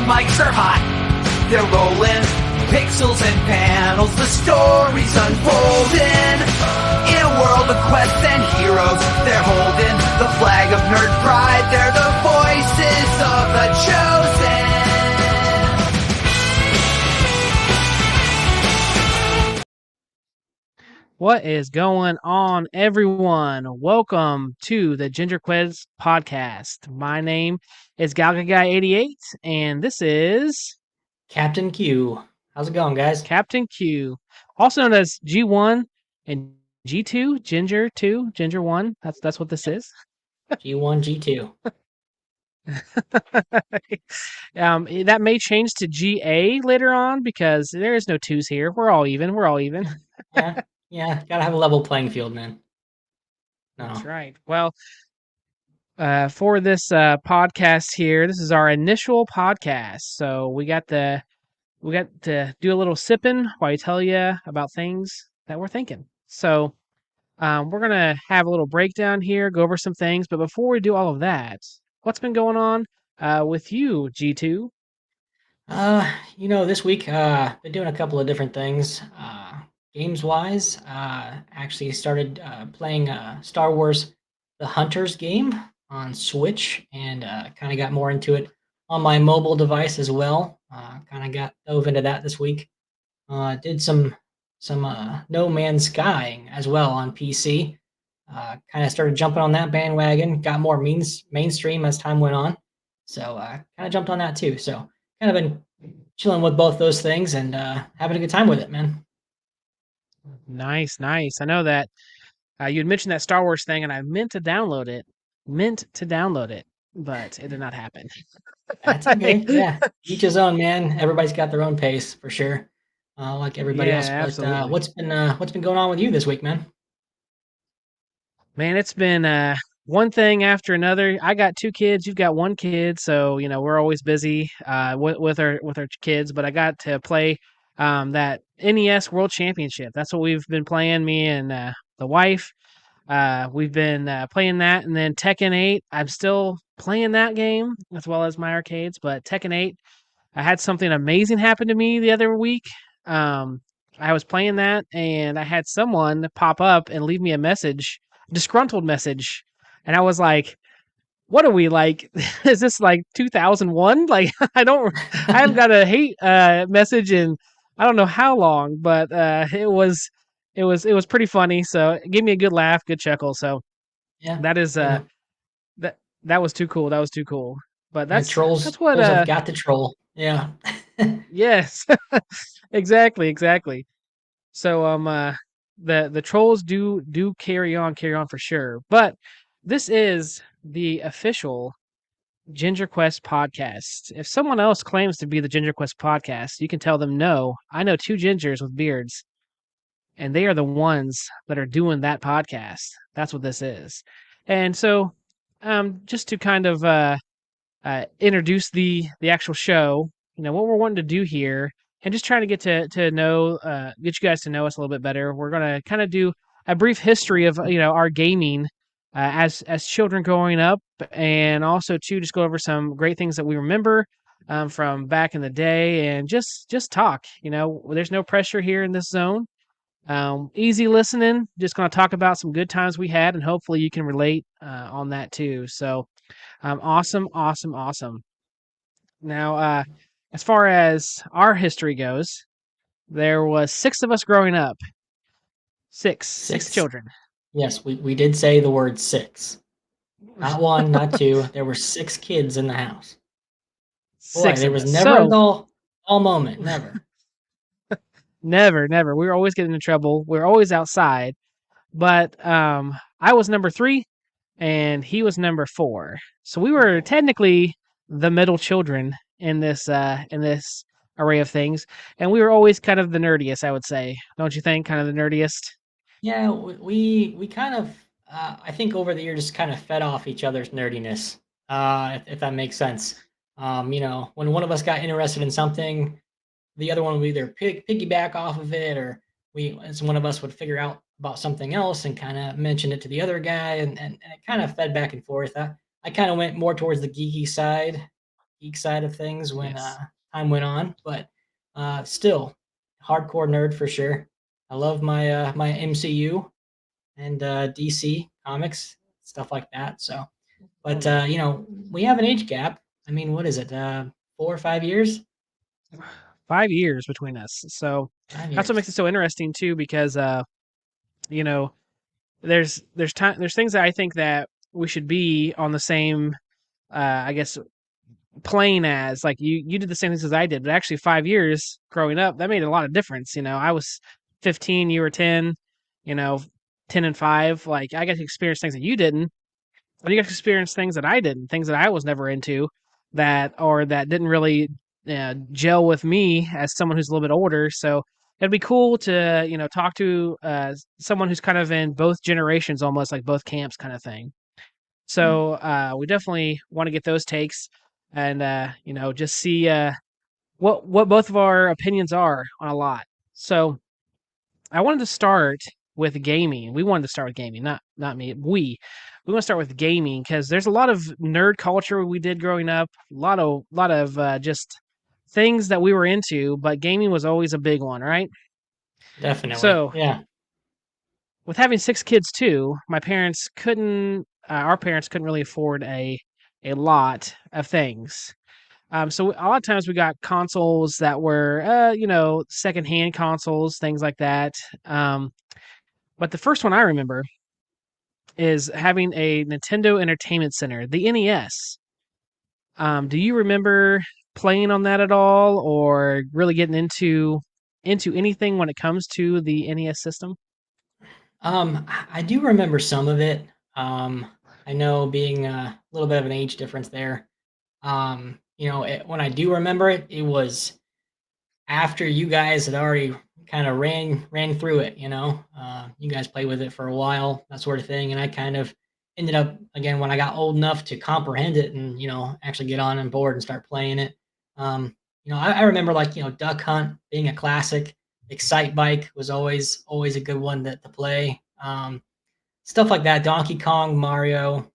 mics are hot. They're rolling, pixels and panels, the story's unfolding. In a world of quests and heroes, they're holding the flag of nerd pride. They're the voices of the chosen. What is going on, everyone? Welcome to the Ginger Quiz podcast. My name is GalgaGuy88, and this is Captain Q. How's it going, guys? Captain Q, also known as G1 and G2, Ginger 2, Ginger 1. That's what this is. G1, G2. That may change to GA later on because there is no twos here. We're all even. Yeah, gotta have a level playing field, man. No. That's right. Well, for this podcast here, this is our initial podcast, so we got to do a little sipping while I tell you about things that we're thinking. So we're gonna have a little breakdown here, go over some things, but before we do all of that, what's been going on with you, G2? This week, been doing a couple of different things. Games-wise, actually started playing Star Wars The Hunters game on Switch, and kind of got more into it on my mobile device as well. Kind of got dove into that this week. Did some No Man's Sky as well on PC. Kind of started jumping on that bandwagon. Got more mainstream as time went on, so kind of jumped on that too. So kind of been chilling with both those things and having a good time with it, man. Nice. I know that you had mentioned that Star Wars thing, and I meant to download it, but it did not happen. That's okay. Yeah, each his own, man. Everybody's got their own pace for sure, like everybody else. But Absolutely. what's been going on with you this week, man? Man, it's been one thing after another. I got two kids. You've got one kid, so we're always busy with our kids. But I got to play that NES World Championship. That's what we've been playing. Me and the wife. We've been playing that, and then Tekken 8. I'm still playing that game as well as my arcades. But Tekken 8, I had something amazing happen to me the other week. I was playing that, and I had someone pop up and leave me a message, disgruntled message, and I was like, "What are we like? Is this like 2001? Like I haven't got a hate message in I don't know how long, but it was pretty funny. So it gave me a good laugh, good chuckle. So Yeah, that is yeah. that was too cool. That was too cool. But Yeah, that's what trolls have got to troll. Yeah. yes, exactly. So the trolls do carry on for sure. But this is the official Ginger Quest podcast. If someone else claims to be the Ginger Quest podcast, you can tell them no. I know two gingers with beards, and they are the ones that are doing that podcast. That's what this is. And so just to kind of introduce the actual show, what we're wanting to do here, and just trying to get know get you guys to know us a little bit better. We're gonna kind of do a brief history of our gaming as children growing up, and also to just go over some great things that we remember from back in the day, and just talk. There's no pressure here in this zone. Easy listening. Just going to talk about some good times we had, and hopefully you can relate on that too. So, awesome. Now, as far as our history goes, there was six of us growing up. Six Six. children. Yes, we did say the word six. Not one, not two. There were six kids in the house. Boy, Six there of was us. never a So dull moment. Never. never. We were always getting in trouble. We were always outside. But I was number 3, and he was number 4. So we were technically the middle children in this array of things, and we were always kind of the nerdiest, I would say. Don't you think? Kind of the nerdiest. Yeah, we kind of I think over the years kind of fed off each other's nerdiness, if that makes sense. When one of us got interested in something, the other one would either piggyback off of it, or as one of us would figure out about something else and kind of mention it to the other guy, and it kind of fed back and forth. I kind of went more towards the geeky side, geek side of things when Yes. time went on, but still hardcore nerd for sure. I love my MCU and DC comics, stuff like that. So, Oh but yeah. we have an age gap. I mean, what is it? 4 or 5 years? 5 years between us. So 5 years. that's what makes it so interesting too, because you know, there's things that I think that we should be on the same I guess plane as. Like you did the same things as I did, but actually 5 years growing up, that made a lot of difference. I was 15, you were 10, you know, 10 and 5. Like I got to experience things that you didn't. And you got to experience things that I didn't, things that I was never into, that didn't really gel with me as someone who's a little bit older. So it'd be cool to talk to someone who's kind of in both generations, almost like both camps, kind of thing. So we definitely want to get those takes, and just see what both of our opinions are on a lot. So I wanted to start with gaming. We wanted to start with gaming, not me. We want to start with gaming because there's a lot of nerd culture we did growing up. A lot of just things that we were into, but gaming was always a big one, right? Definitely. So Yeah. with having 6 kids too, our parents couldn't really afford a lot of things. So a lot of times we got consoles that were, secondhand consoles, things like that. But the first one I remember is having a Nintendo Entertainment Center, the NES. Do you remember playing on that at all, or really getting into anything when it comes to the NES system? I do remember some of it. I know being a little bit of an age difference there. When I do remember it, it was after you guys had already kind of ran through it. You guys played with it for a while, that sort of thing, and I kind of ended up again when I got old enough to comprehend it and actually get on board and start playing it. I remember like Duck Hunt being a classic. Excite Bike was always a good one to play. Stuff like that. Donkey Kong, Mario,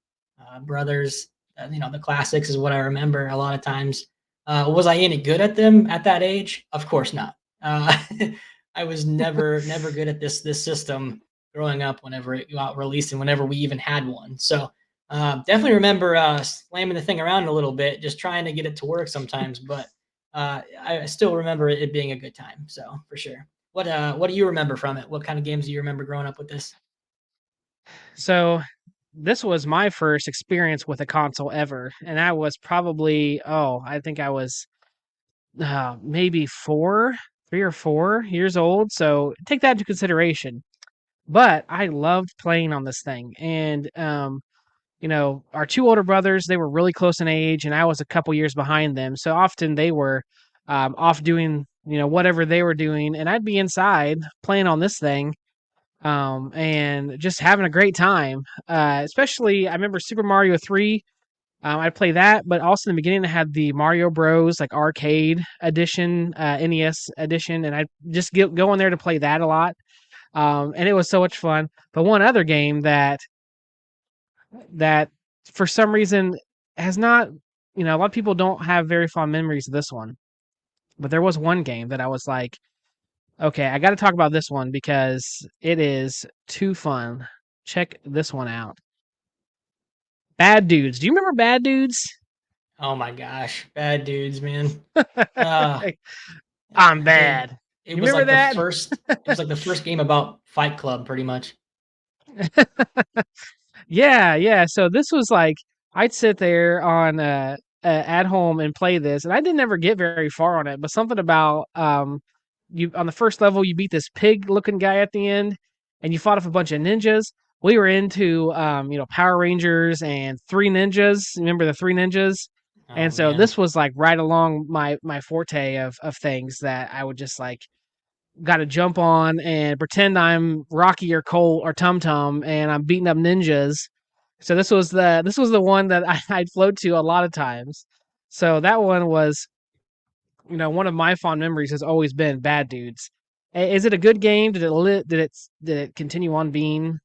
Brothers. The classics is what I remember a lot of times. Was I any good at them at that age? Of course not. I was never good at this system growing up. Whenever it got released and whenever we even had one. So definitely remember slamming the thing around a little bit, just trying to get it to work sometimes. But I still remember it being a good time. So for sure. What do you remember from it? What kind of games do you remember growing up with this? So this was my first experience with a console ever, and I was probably, I think I was maybe 3 or 4 years old. So take that into consideration. But I loved playing on this thing, and our two older brothers, they were really close in age, and I was a couple years behind them. So often they were off doing whatever they were doing, and I'd be inside playing on this thing, and just having a great time. Especially, I remember Super Mario 3. I'd play that, but also in the beginning, I had the Mario Bros. Like arcade edition, NES edition, and I just go in there to play that a lot. And it was so much fun. But one other game that for some reason has not, a lot of people don't have very fond memories of this one. But there was one game that I was like, okay, I got to talk about this one because it is too fun. Check this one out. Bad Dudes. Do you remember Bad Dudes? Oh my gosh, Bad Dudes, man. Uh, I'm it bad. it You was remember like the that? first it was like the first game about Fight Club pretty much. Yeah, yeah. So this was like I'd sit there on at home and play this, and I didn't ever get very far on it. But something about you on the first level, you beat this pig looking guy at the end, and you fought off a bunch of ninjas. We were into Power Rangers and Three Ninjas. Remember the Three Ninjas? Oh And so man. this was like right along my forte of things that I would just like got to jump on and pretend I'm Rocky or Cole or Tum Tum and I'm beating up ninjas. So this was the one that I'd float to a lot of times. So that one was one of my fond memories has always been Bad Dudes. Is it a good game? Did it continue on being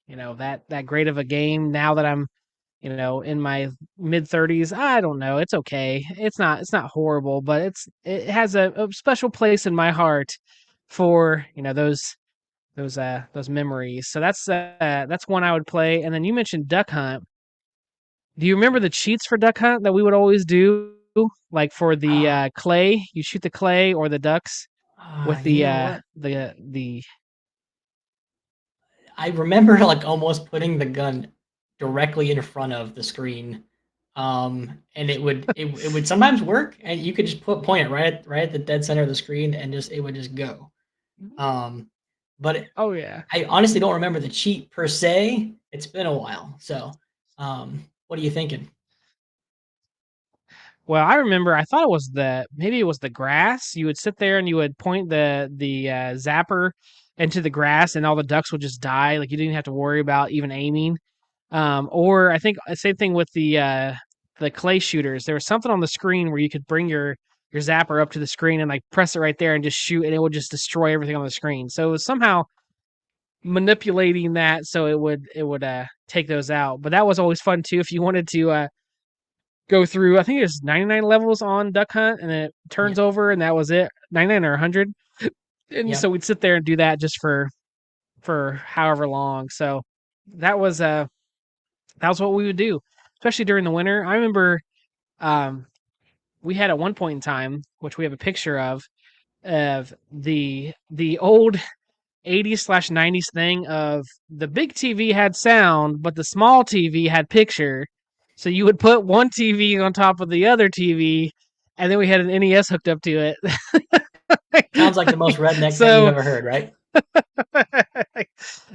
that great of a game now that I'm in my mid 30s. I don't know. It's okay. It's not horrible, but it has a special place in my heart for, those memories. So that's one I would play. And then you mentioned Duck Hunt. Do you remember the cheats for Duck Hunt that we would always do? Like for the Ah, clay, you shoot the clay or the ducks with you the know what? the I remember like almost putting the gun directly in front of the screen. And it would sometimes work, and you could just point it right at the dead center of the screen, and just it would just go. Um, but Oh yeah. I honestly don't remember the cheat per se. It's been a while. So, what are you thinking? Well, I remember I thought maybe it was the grass. You would sit there and you would point the zapper into the grass and all the ducks would just die. Like you didn't have to worry about even aiming. Or I think same thing with the clay shooters. There was something on the screen where you could bring your zapper up to the screen and like press it right there and just shoot and it would just destroy everything on the screen. So it was somehow manipulating that so it would take those out. But that was always fun too if you wanted to go through. I think it's 99 levels on Duck Hunt, and then it turns Yep. over, and that was it. 99 or 100, and so Yep. we'd sit there and do that just for however long. So that was uh that was what we would do, especially during the winter. I remember um we had at one point in time, which we have a picture of the old 80s/90s thing of the big TV had sound, but the small TV had picture. So you would put one TV on top of the other TV, and then we had an NES hooked up to Sounds like the it. most redneck thing you've So ever heard, right?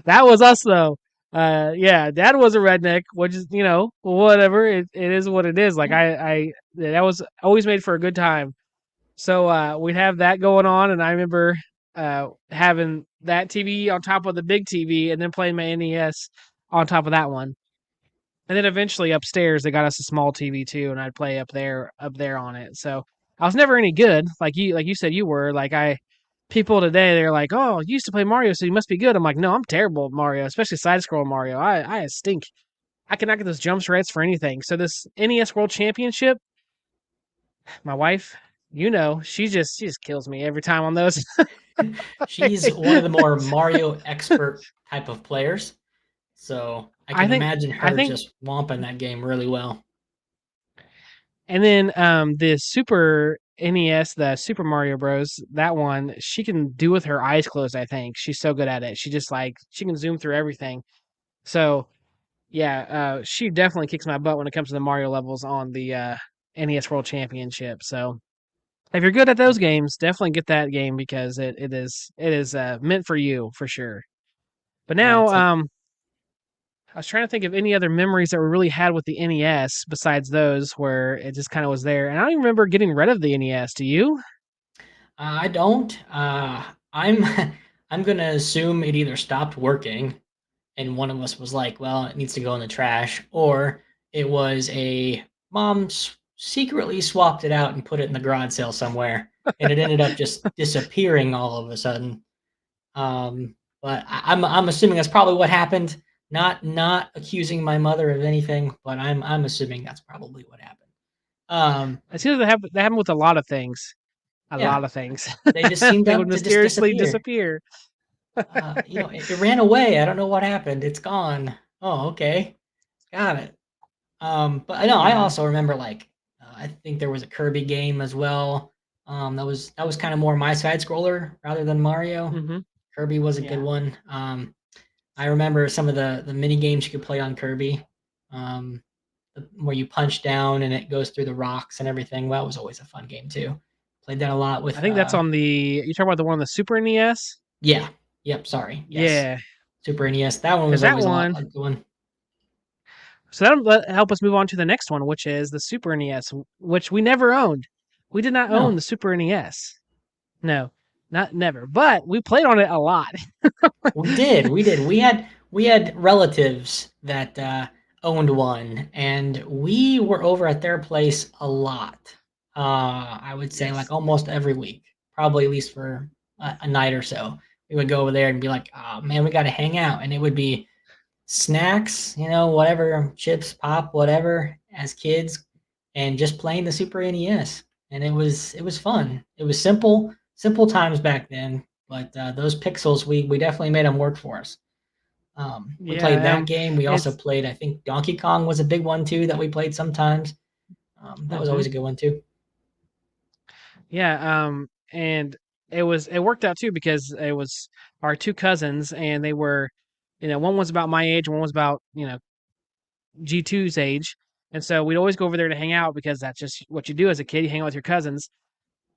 that was us though. Yeah, Dad was a redneck, which is whatever. It is what it is. Like Yeah. I that was always made for a good time. So we'd have that going on, and I remember having that TV on top of the big TV, and then playing my NES on top of that one. And then eventually upstairs they got us a small TV too, and I'd play up there on it. So I was never any good, like you said you were. Like I people today they're like, oh, you used to play Mario, so you must be good. I'm like, no, I'm terrible at Mario, especially side scroll Mario. I stink. I cannot get those jumps right for anything. So this NES World Championship, my wife, she just kills me every time on those. She's one of the more Mario expert type of players, so I I can think imagine I her think just womping that game really well. and then the Super NES, the Super Mario Bros, that one, she can do with her eyes closed, I think. She's so good at it. She can zoom through everything. So, yeah, she definitely kicks my butt when it comes to the Mario levels on the NES World Championship. So, if you're good at those games, definitely get that game because it is meant for you for sure. But Yeah, now, it's like I was trying to think of any other memories that we really had with the NES besides those where it just kind of was there. And I don't even remember getting rid of the NES. Do you? I don't. I'm I'm gonna assume it either stopped working and one of us was like, "Well, it needs to go in the trash," or it was a mom secretly swapped it out and put it in the garage sale somewhere, and it ended up just disappearing all of a sudden. But I'm assuming that's probably what happened. Not accusing my mother of anything, but I'm assuming that's probably what happened. Um, It seems that happened with a lot of things. A yeah, lot of things. they just seemed They would to just mysteriously disappear. disappear. It ran away. I don't know what happened. It's gone. Oh, okay, got it. But I know I Yeah. also remember like I think there was a Kirby game as well. That was kind of more my side scroller rather than Mario. hmm Kirby was a good Yeah. one. I remember some of the mini games you could play on Kirby, um, where you punch down and it goes through the rocks and everything. Well, that was always a fun game too. Played that a lot I with think that's on the. You talking about the one on the Super NES? yeah, yep. Sorry, yes, Yeah, Super NES. That one because was that always a lot one. like the one. So that'll help us move on to the next one, which is the Super NES, which we never owned. We did not own No, the Super NES. No, not never. But we played on it a lot. we did. We did. We had relatives that owned one, and we were over at their place a lot. I would say like Yes. almost every week, probably at least for a night or so. We would go over there and be like, "Oh man, we got to hang out," and it would be snacks, whatever, chips, pop, whatever, as kids, and just playing the Super NES. And it was fun. It was simple times back then, but those pixels we definitely made them work for us. We played Yeah, that game. We also it's played, I think, Donkey Kong was a big one too that we played sometimes. That was hmm always a good one too. yeah, and it worked out too because it was our two cousins, and they were, one was about my age, one was about G2's age, and so we'd always go over there to hang out because that's just what you do as a kid. You hang out with your cousins,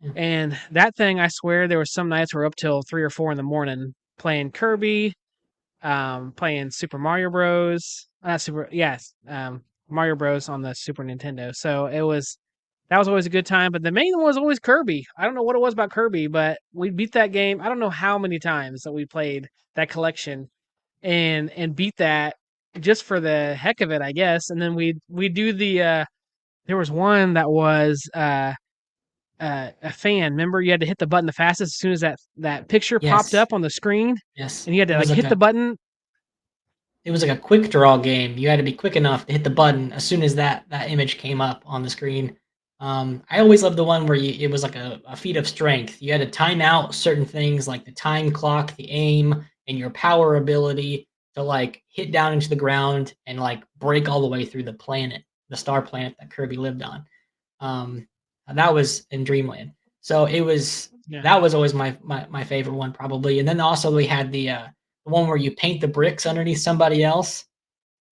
Yeah. and that thing, I swear, there was some nights we were up till 3 or 4 in the morning playing Kirby, playing Super Mario Bros. Mario Bros on the Super Nintendo. So that was always a good time. But the main one was always Kirby. I don't know what it was about Kirby, but we beat that game. I don't know how many times that we played that collection and beat that just for the heck of it, I guess. And then we do there was one that was a fan. Remember, you had to hit the button the fastest as soon as that picture popped Yes. up on the screen, Yes. and you had to like hit the button. It was like a quick draw game. You had to be quick enough to hit the button as soon as that image came up on the screen. I always loved the one where it was like a feat of strength. You had to time out certain things like the time clock, the aim, and your power ability to like hit down into the ground and like break all the way through the planet, the star planet that Kirby lived on. Um, that was in Dreamland. So Yeah, that was always my favorite one probably. And then also we had the one where you paint the bricks underneath somebody else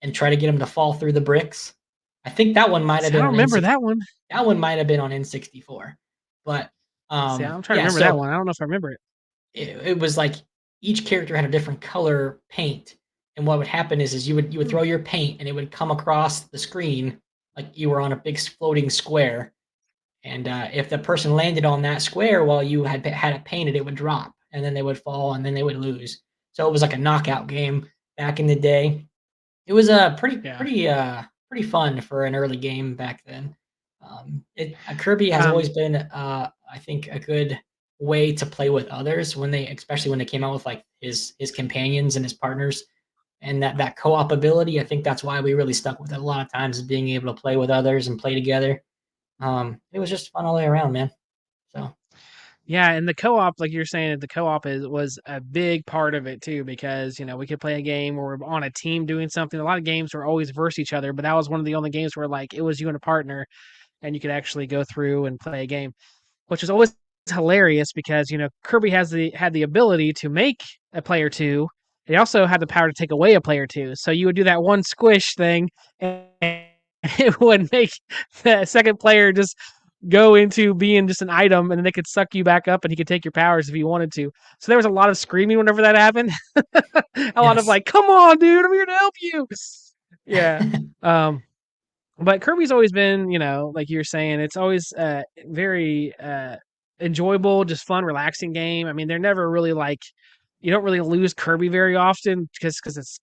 and try to get them to fall through the bricks. I think that one might have see, I been don't on remember N64. that one. That one might have been on N64. But See, I'm trying to yeah, remember that so one. I don't know if I remember it. it was like each character had a different color paint. And what would happen is you would Hmm. throw your paint and it would come across the screen like you were on a big floating square. And if the person landed on that square while you had it painted, it would drop, and then they would fall, and then they would lose. So it was like a knockout game back in the day. It was Yeah. pretty fun for an early game back then. Kirby has Um. always been I think a good way to play with others especially when they came out with like his companions and his partners and that co-op ability. I think that's why we really stuck with it a lot of times is being able to play with others and play together. It was just fun all the way around, man. So Yeah, and the co-op, like you're saying, the co-op was a big part of it too, because we could play a game where we're on a team doing something. A lot of games were always versus each other, but that was one of the only games where like it was you and a partner, and you could actually go through and play a game, which is always hilarious because Kirby had the ability to make a player two. He also had the power to take away a player two. So you would do that one squish thing, and it would make the second player just go into being just an item, and then they could suck you back up, and he could take your powers if he wanted to. So there was a lot of screaming whenever that happened. A lot of yes. like, "Come on, dude! I'm here to help you." Yeah. Um, but Kirby's always been, like you were saying, it's always very enjoyable, just fun, relaxing game. I mean, they're never really like you don't really lose Kirby very often because it's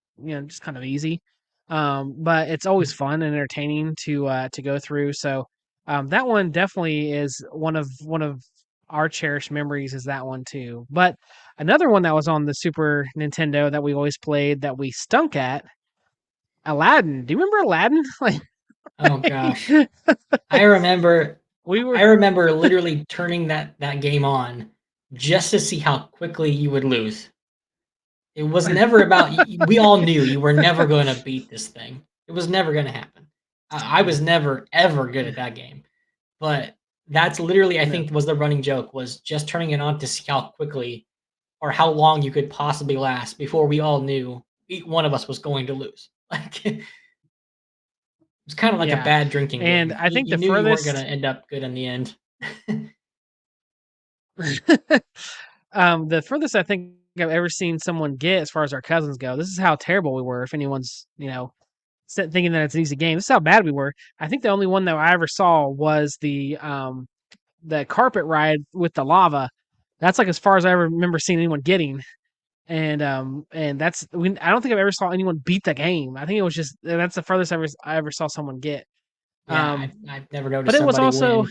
just kind of easy. But it's always fun and entertaining to go through. So that one definitely is one of our cherished memories is that one too. But another one that was on the Super Nintendo that we always played that we stunk at Aladdin. Do you remember Aladdin? Oh gosh. Like, I remember we were I remember literally turning that game on just to see how quickly you would lose. It was never about we all knew you were never going to beat this thing. It was never going to happen. I was never ever good at that game. But that's literally I no. think was the running joke was just turning it on to see how quickly or how long you could possibly last before we all knew one of us was going to lose. Like it was kind of like a Yeah. bad drinking And game. I think You the knew you weren't going to furthest end up good in the end. the furthest I think I've ever seen someone get as far as our cousins go. This is how terrible we were if anyone's, thinking that it's an easy game. This is how bad we were. I think the only one that I ever saw was the carpet ride with the lava. That's like as far as I ever remember seeing anyone getting. And I don't think I've ever saw anyone beat the game. I think it was just that's the furthest I ever saw someone get. Yeah, Um, I've never but noticed it was somebody also win.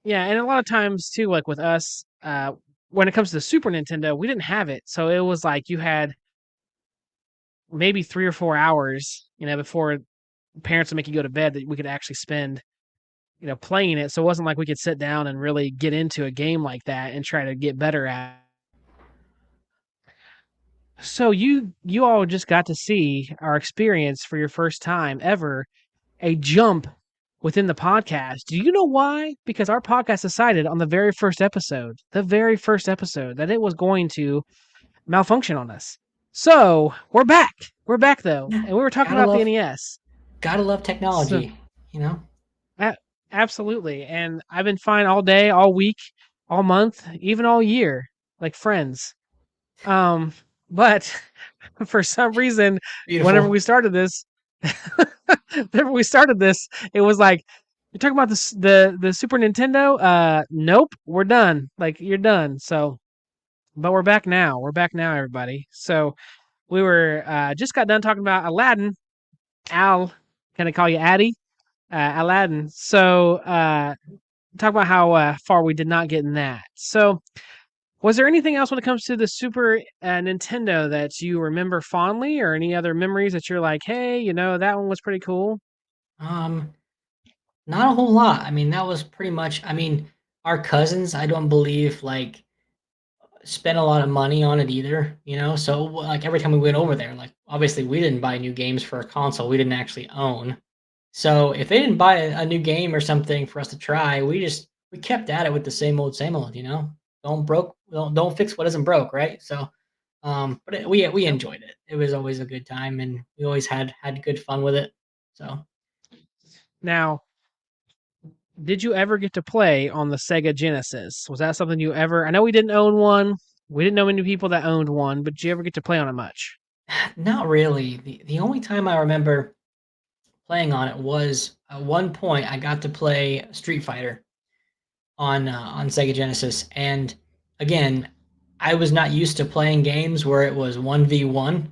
yeah, and a lot of times too, like with us, when it comes to the Super Nintendo, we didn't have it, so it was like you had maybe 3 or 4 hours, before parents would make you go to bed, that we could actually spend, playing it. So it wasn't like we could sit down and really get into a game like that and try to get better at it. So you all just got to see our experience for your first time ever, a jump within the podcast. Do you know why? Because our podcast decided on the very first episode, that it was going to malfunction on us. So we're back. We're back though, Yeah, and we were talking gotta about the love NES. gotta love So technology. You know. a- absolutely, and I've been fine all day, all week, all month, even all year, like friends. Um, but for some reason, whenever Beautiful. we started this, whenever we started this, it was like, you're talking about the Super Nintendo. Nope, we're done. Like, you're done. So, but we're back now. We're back now, everybody. So we were just got done talking about Aladdin. Al, can I call you Addy? Aladdin. So talk about how far we did not get in that. So was there anything else when it comes to the Super Nintendo that you remember fondly, or any other memories that you're like, hey, that one was pretty cool? Um, Not a whole lot. I mean, that was pretty much. I mean, our cousins, I don't believe spent a lot of money on it either. So like every time we went over there, like obviously we didn't buy new games for a console we didn't actually own. So if they didn't buy a new game or something for us to try, we kept at it with the same old same old. Don't fix what isn't broke, right? So, we Yep. enjoyed it. It was always a good time, and we always had good fun with it. So, Now, did you ever get to play on the Sega Genesis? Was that something you ever? I know we didn't own one. We didn't know many people that owned one, but did you ever get to play on it much? not really. The only time I remember playing on it was at one point I got to play Street Fighter on Sega Genesis, and again, I was not used to playing games where it was 1v1,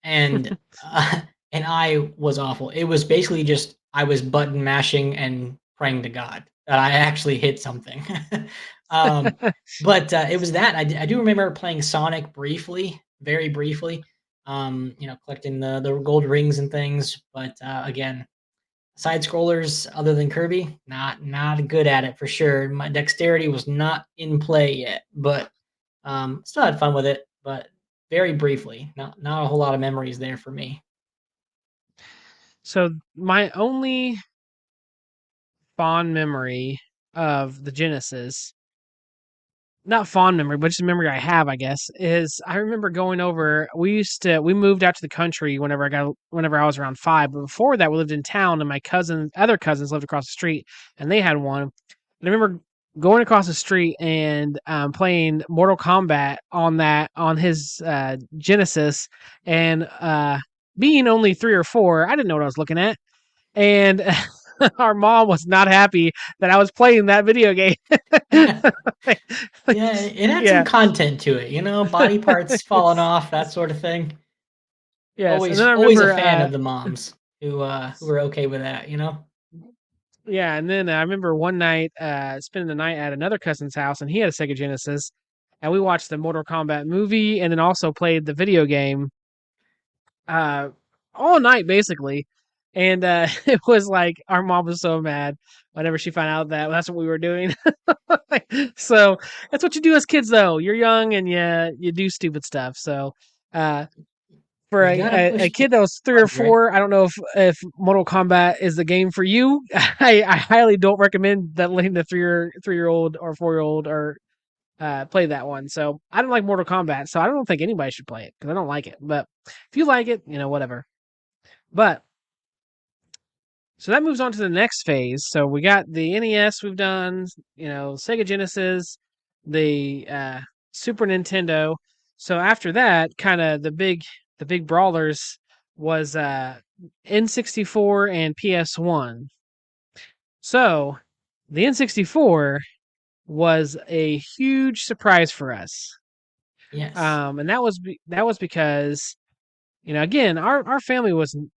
and uh, and I was awful. It was basically just I was button mashing and praying to God that I actually hit something. um, but it was that I do remember playing Sonic briefly, very briefly. Collecting the gold rings and things. But again, side scrollers other than Kirby, not good at it for sure. My dexterity was not in play yet, but still had fun with it, but very briefly. Not a whole lot of memories there for me. So my only fond memory of the Genesis, not fond memory, but just a memory I have, I guess, is I remember going over. We moved out to the country whenever I was around 5. But before that, we lived in town, and my other cousins lived across the street, and they had one. And I remember going across the street and playing Mortal Kombat on his Genesis, and being only 3 or 4, I didn't know what I was looking at, and our mom was not happy that I was playing that video game. Like, Yeah, it had some yeah, content to it, body parts falling off, that sort of thing. yes. And then Always I always a remember, fan of the moms who were okay with that. yeah, and then I remember one night spending the night at another cousin's house, and he had a Sega Genesis, and we watched the Mortal Kombat movie, and then also played the video game uh, all night basically. And it was like our mom was so mad whenever she found out that that's what we were doing. So that's what you do as kids, though. You're young and you do stupid stuff. So uh, for You a, gotta a push the kid that was 3 or 4, right? I don't know if Mortal Kombat is the game for you. I highly don't recommend that letting the 3-year old or 4-year old or play that one. So I don't like Mortal Kombat, so I don't think anybody should play it because I don't like it. But if you like it, whatever. But so that moves on to the next phase. So we got the NES we've done, Sega Genesis, the Super Nintendo. So after that, kind of the big brawlers was N64 and PS1. So the N64 was a huge surprise for us. Yes. And that was because, again, our family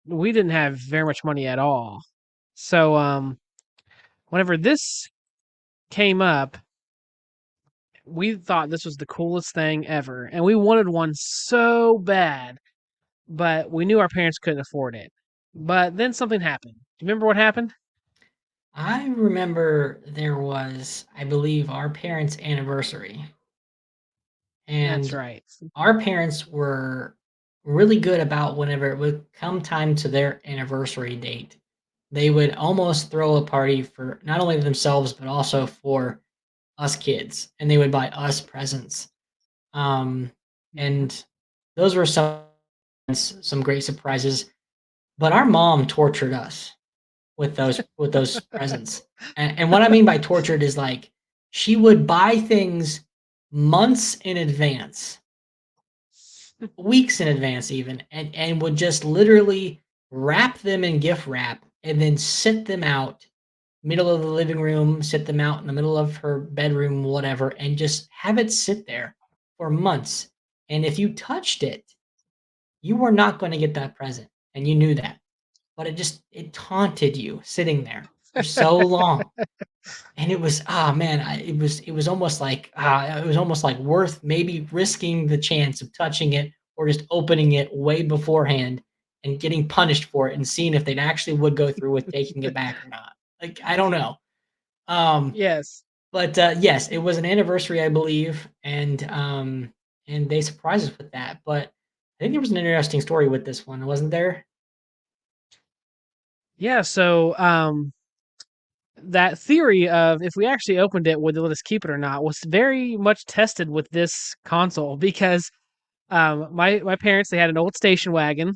we didn't have very much money at all. So whenever this came up, we thought this was the coolest thing ever, and we wanted one so bad but we knew our parents couldn't afford it. But then something happened. Do you remember what happened? I remember there was, I believe, our parents' anniversary, That's and right. our parents were really good about whenever it would come time to their anniversary date, they would almost throw a party for not only themselves but also for us kids, and they would buy us presents. Um, Mhm. and those were some great surprises. But our mom tortured us with those presents. And what I mean by tortured is like she would buy things months in advance, weeks in advance even, and would just literally wrap them in gift wrap and then sit them out middle of the living room, sit them out in the middle of her bedroom, whatever, and just have it sit there for months. And if you touched it, you were not going to get that present, and you knew that. But it taunted you sitting there for so long. And it was, ah, man, it was almost like worth maybe risking the chance of touching it or just opening it way beforehand and getting punished for it and seeing if they'd actually would go through with taking it back or not. Like, I don't know. Um, Yes. but, yes, it was an anniversary, I believe, and they surprised us with that, but I think there was an interesting story with this one, wasn't there? Yeah, so that theory of if we actually opened it, would they let us keep it or not, was very much tested with this console because my parents, they had an old station wagon.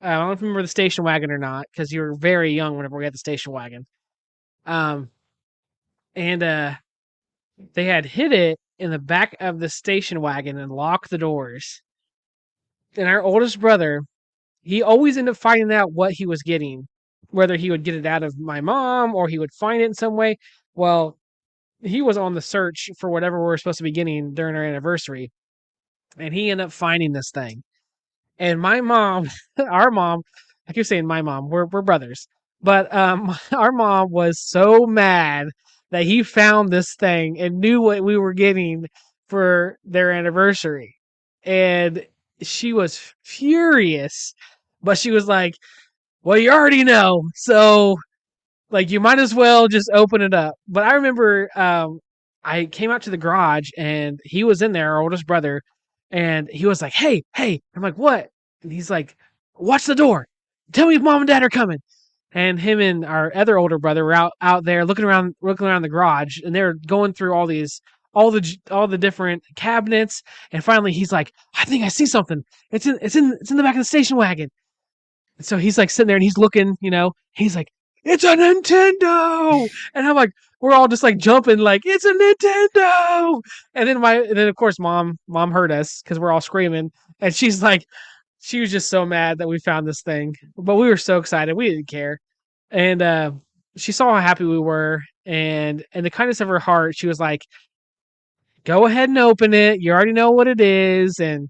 I don't remember the station wagon or not because you were very young whenever we had the station wagon. Um, and they had hid it in the back of the station wagon and locked the doors. And our oldest brother, he always ended up finding out what he was getting, whether he would get it out of my mom or he would find it in some way. Well, he was on the search for whatever we were supposed to be getting during our anniversary, and he ended up finding this thing. And my mom, our mom, I keep saying my mom, we're brothers, but our mom was so mad that he found this thing and knew what we were getting for their anniversary, and she was furious, but she was like, "Well, you already know, so like you might as well just open it up." But I remember I came out to the garage and he was in there, our oldest brother, and he was like, "Hey, hey." I'm like, "What?" And he's like, "Watch the door. Tell me if mom and dad are coming." And him and our other older brother were out there looking around the garage, and they're going through all the different cabinets, and finally he's like, "I think I see something. It's in the back of the station wagon." So he's like sitting there and he's looking, he's like, "It's a Nintendo!" And I'm like, we're all just like jumping, like, "It's a Nintendo!" And then of course mom heard us because we're all screaming, and she was just so mad that we found this thing, but we were so excited, we didn't care. And she saw how happy we were, and the kindness of her heart, she was like, "Go ahead and open it. You already know what it is." And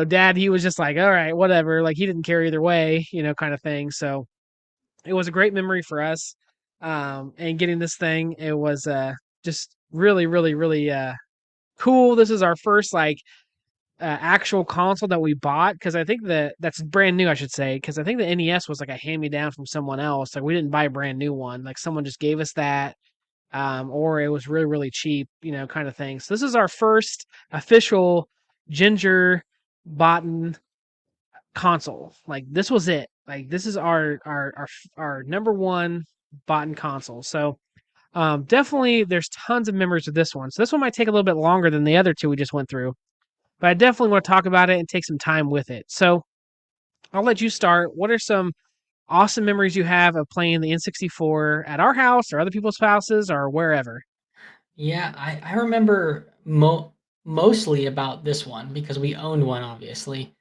dad, he was just like, "All right, whatever." Like he didn't care either way, kind of thing. So it was a great memory for us. And getting this thing, it was just really, really, really cool. This is our first like actual console that we bought because I think that's brand new, I should say, because I think the NES was like a hand me down from someone else. Like we didn't buy a brand new one. Like someone just gave us that, or it was really, really cheap, kind of thing. So this is our first official Ginger boughten console. Like this was it. Like this is our number one boughten console. So definitely there's tons of memories of this one. So this one might take a little bit longer than the other two we just went through, but I definitely want to talk about it and take some time with it. So I'll let you start. What are some awesome memories you have of playing the N64 at our house or other people's houses or wherever? Yeah, I remember mostly about this one because we owned one, obviously.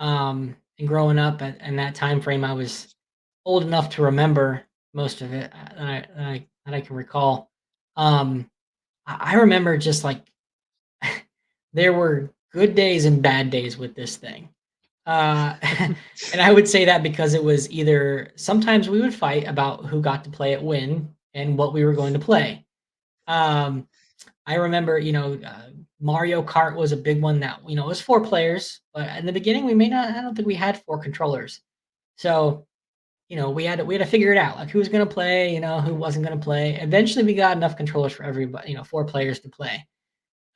And growing up in that time frame, I was old enough to remember most of it that I can recall. Um, I remember just like there were good days and bad days with this thing. And I would say that because it was either sometimes we would fight about who got to play it when and what we were going to play. Um, I remember, Mario Kart was a big one that, it was 4 players, but in the beginning, we may not I don't think we had 4 controllers. So, we had to figure it out, like, who was gonna play, who wasn't gonna play. Eventually, we got enough controllers for everybody, 4 players to play.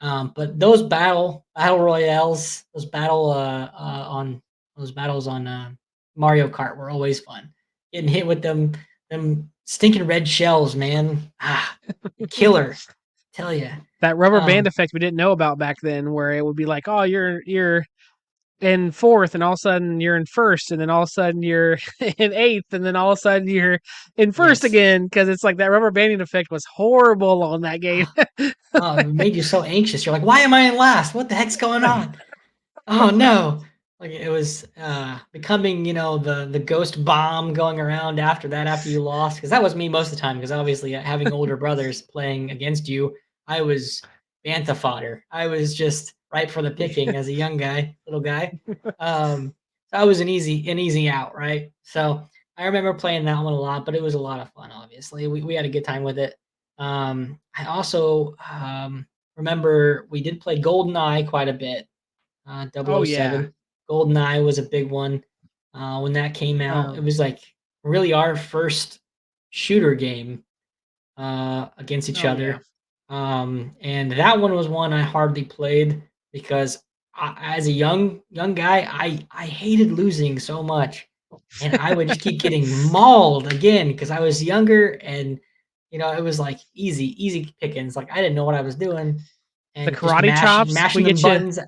But those battle royales, on those battles on, Mario Kart were always fun. Getting hit with them stinking red shells, man. Killer, tell you. That rubber band Um, effect we didn't know about back then, where it would be like, oh, you're in fourth, and all of a sudden you're in first, and then all of a sudden you're in eighth, and then all of a sudden you're in first yes. again, because it's like that rubber banding effect was horrible on that game. Oh, oh, it made you so anxious. You're like, "Why am I in last? What the heck's going on?" Oh, no. Like, it was, becoming, the ghost bomb going around after that, after you lost, because that was me most of the time. Because obviously, having older brothers playing against you, I was bantha fodder. I was just ripe for the picking as a young guy, little guy. So I was an easy out, right? So, I remember playing that one a lot, but it was a lot of fun, obviously. We had a good time with it. I also, remember we did play GoldenEye quite a bit. Oh yeah. 007. GoldenEye was a big one, when that came out. It Um, was, like, really our first shooter game, against each oh yeah. other, and that one was one I hardly played because as a young guy, I hated losing so much, and I would just keep getting mauled again because I was younger and, it was, like, easy pickings, like, I didn't know what I was doing The and just karate chops, mashing we them buttons.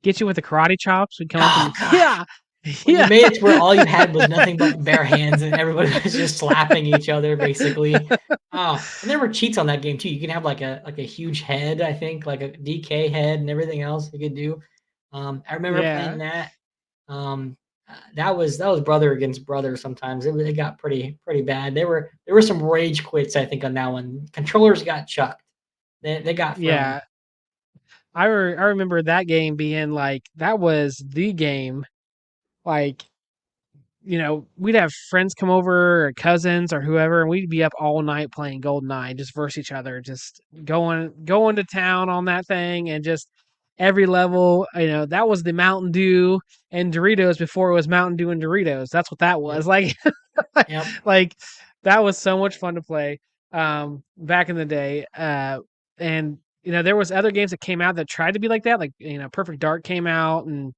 get you with the karate chops. We'd come up Oh and gosh. yeah, When you yeah, made it to where all you had was nothing but bare hands and everybody was just slapping each other basically. Oh, and there were cheats on that game too. You can have like a huge head, I think, like a DK head and everything else you could do. I remember playing yeah, that. That was brother against brother sometimes. It got pretty bad. There were some rage quits, I think, on that one. Controllers got chucked. They got thrown. yeah. I remember that game being like that was the game. Like, we'd have friends come over or cousins or whoever, and we'd be up all night playing GoldenEye, just versus each other, just going to town on that thing, and just every level. That was the Mountain Dew and Doritos before it was Mountain Dew and Doritos. That's what that Yep. was like. Yep. Like that was so much fun to play back in the day. And there was other games that came out that tried to be like that. Like Perfect Dark came out, and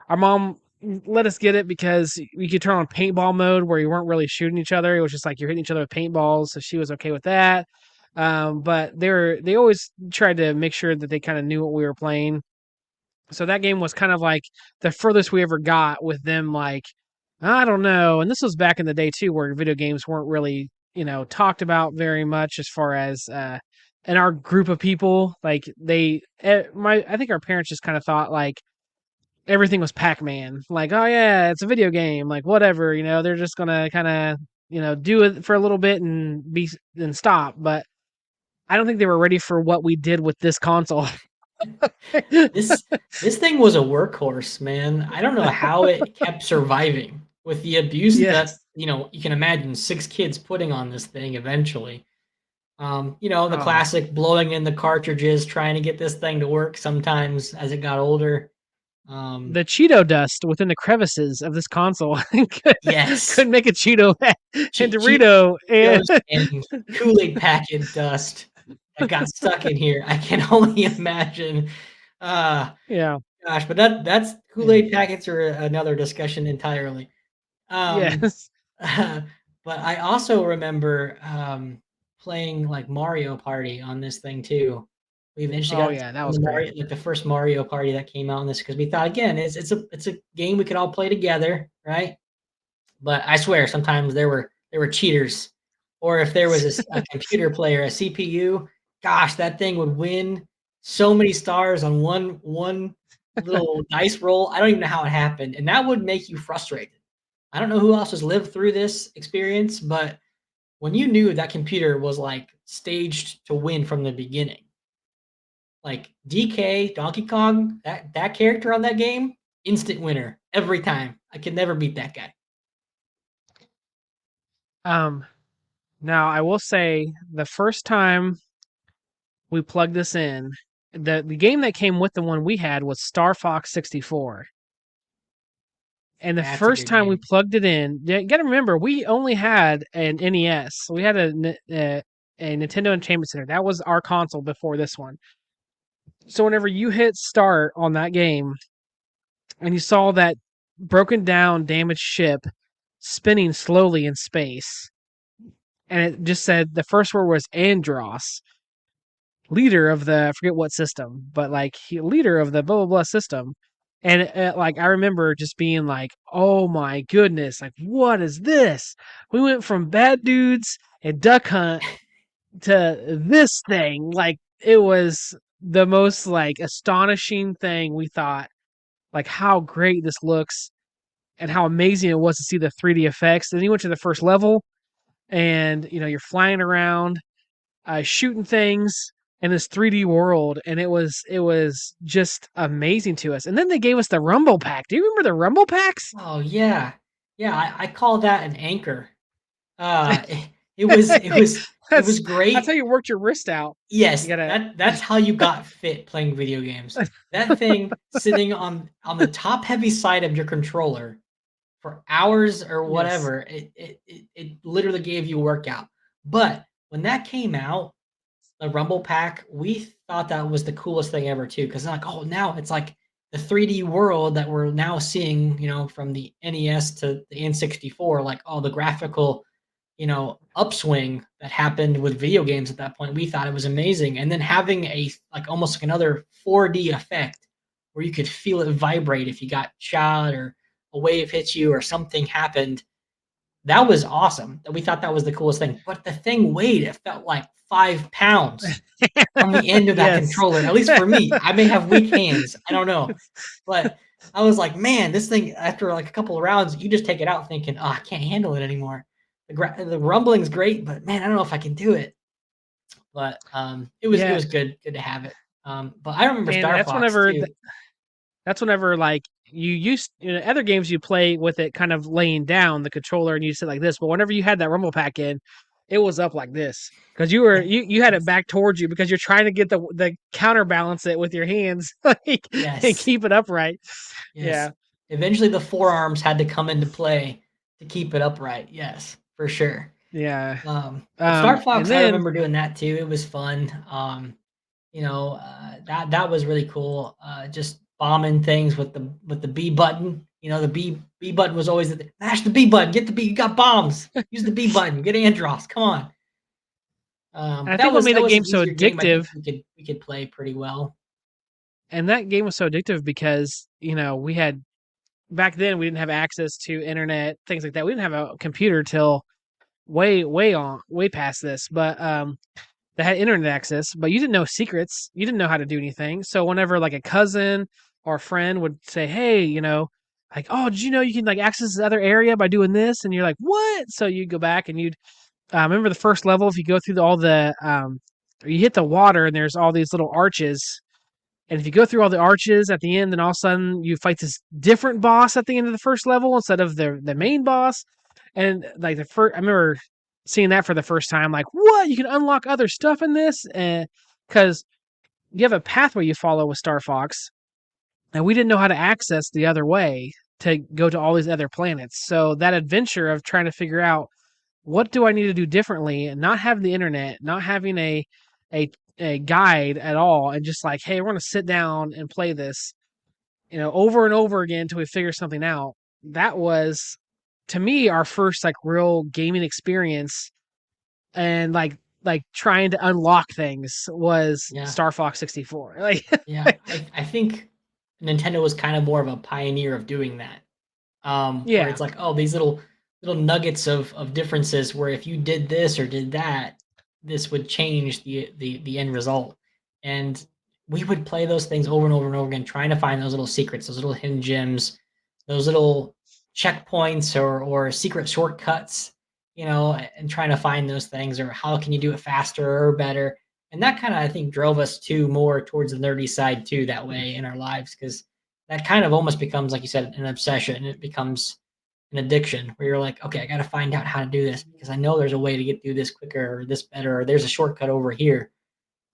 our mom let us get it because we could turn on paintball mode where you weren't really shooting each other. It was just like you're hitting each other with paintballs, so she was okay with that. But they always tried to make sure that they kind of knew what we were playing. So that game was kind of like the furthest we ever got with them. Like, I don't know. And this was back in the day too, where video games weren't really talked about very much as far as in our group of people. Like I think our parents just kind of thought like everything was Pac-Man. Like, oh yeah, it's a video game. Like whatever, they're just gonna kind of do it for a little bit and stop. But I don't think they were ready for what we did with this console. This this thing was a workhorse, man. I don't know how it kept surviving with the abuse that, Yes. you can imagine 6 kids putting on this thing eventually. The Oh, classic blowing in the cartridges, trying to get this thing to work sometimes as it got older. Um, the Cheeto dust within the crevices of this console could, yes, could make a Cheeto and Cheetos Dorito. And and Kool-Aid packet dust that got stuck in here. I can only imagine. Uh, yeah, Gosh, but that's yeah, Kool-Aid packets are another discussion entirely. Um, yes. but I also remember, playing, like, Mario Party on this thing too. We eventually Oh got yeah, that on was the great. Mario like, the first Mario Party that came out on this because we thought, again, it's a game we could all play together, right? But I swear sometimes there were cheaters, or if there was a computer player, a CPU, gosh, that thing would win so many stars on one little dice roll. I don't even know how it happened, and that would make you frustrated. I don't know who else has lived through this experience, but when you knew that computer was, like, staged to win from the beginning, like DK, Donkey Kong, that character on that game, instant winner every time. I could never beat that guy. Um, Now I will say the first time we plugged this in, the game that came with the one we had was Star Fox 64. And the That's a first good time we game. plugged it in, you got to remember we only had an NES. We had a Nintendo Entertainment Center. That was our console before this one. So whenever you hit start on that game and you saw that broken down, damaged ship spinning slowly in space, and it just said the first word was Andros, leader of the I forget what system, but like leader of the blah blah blah system. And like I remember just being like, "Oh my goodness! Like what is this? We went from Bad Dudes and Duck Hunt to this thing." Like it was the most like astonishing thing we thought. Like how great this looks and how amazing it was to see the 3D effects. Then you went to the first level, and you're flying around shooting things in this 3D world, and it was just amazing to us. And then they gave us the Rumble Pack. Do you remember the Rumble Packs? Oh yeah, yeah. I call that an anchor. It was That's how great. you worked your wrist out. You Yes, gotta that's how you got fit playing video games. That thing sitting on the top heavy side of your controller for hours or yes. whatever, it literally gave you a workout. But when that came out, the Rumble Pack, we thought that was the coolest thing ever too. Because like, oh, now it's like the 3D world that we're now seeing, from the NES to the N64, like all the graphical, upswing that happened with video games at that point. We thought it was amazing. And then having a like almost like another 4D effect where you could feel it vibrate if you got shot or a wave hit you or something happened. That was awesome. We thought that was the coolest thing. But the thing weighed, it felt like 5 pounds on the end of that Yes. controller. At least for me. I may have weak hands. I don't know. But I was like, man, this thing, after like a couple of rounds, you just take it out thinking, oh, I can't handle it anymore. The rumbling's great, but man, I don't know if I can do it. But it Yeah. was good to have it. But I remember And Star Fox too. that's whenever like you used other games you play with it kind of laying down the controller and you sit like this, but whenever you had that rumble pack in, it was up like this because you had it Yes. back towards you because you're trying to get the counterbalance it with your hands like and Yes. keep it upright. Yes. Yeah, Eventually the forearms had to come into play to keep it upright. Yes, for sure. yeah. But Star And Fox, I then remember doing that too. It was fun. That was really cool. Just bombing things with the B button. The B button was always mash the B button. Get the B. You got bombs. Use the B button. Get Andros. Come on. I But think what made that that was game an so easier game. I addictive, think we could play pretty well. and that game was so addictive because we had back then we didn't have access to internet things like that. We didn't have a computer till way past this, but that had internet access, but you didn't know secrets. You didn't know how to do anything. So whenever like a cousin or a friend would say, "Hey, like, oh, did you know you can like access this other area by doing this?" And you're like, "What?" So you go back and you'd remember the first level. If you go through all the you hit the water and there's all these little arches. And if you go through all the arches at the end, then all of a sudden you fight this different boss at the end of the first level instead of the main boss. And like the first, I remember seeing that for the first time. Like, what? You can unlock other stuff in this, because you have a pathway you follow with Star Fox, and we didn't know how to access the other way to go to all these other planets. So that adventure of trying to figure out what do I need to do differently, and not having the internet, not having a a guide at all, and just like, hey, we're gonna sit down and play this, over and over again until we figure something out. That was, to me, our first like real gaming experience, and like trying to unlock things was Yeah. Star Fox 64. Like, Yeah. I think Nintendo was kind of more of a pioneer of doing that. Where yeah, it's like, oh, these little nuggets of differences where if you did this or did that, this would change the end result. And we would play those things over and over and over again, trying to find those little secrets, those little hidden gems, those little checkpoints or secret shortcuts, and trying to find those things or how can you do it faster or better. And that kind of I think drove us to more towards the nerdy side too that way in our lives because that kind of almost becomes, like you said, an obsession. It becomes an addiction where you're like, okay, I got to find out how to do this because I know there's a way to get through this quicker or this better, or there's a shortcut over here.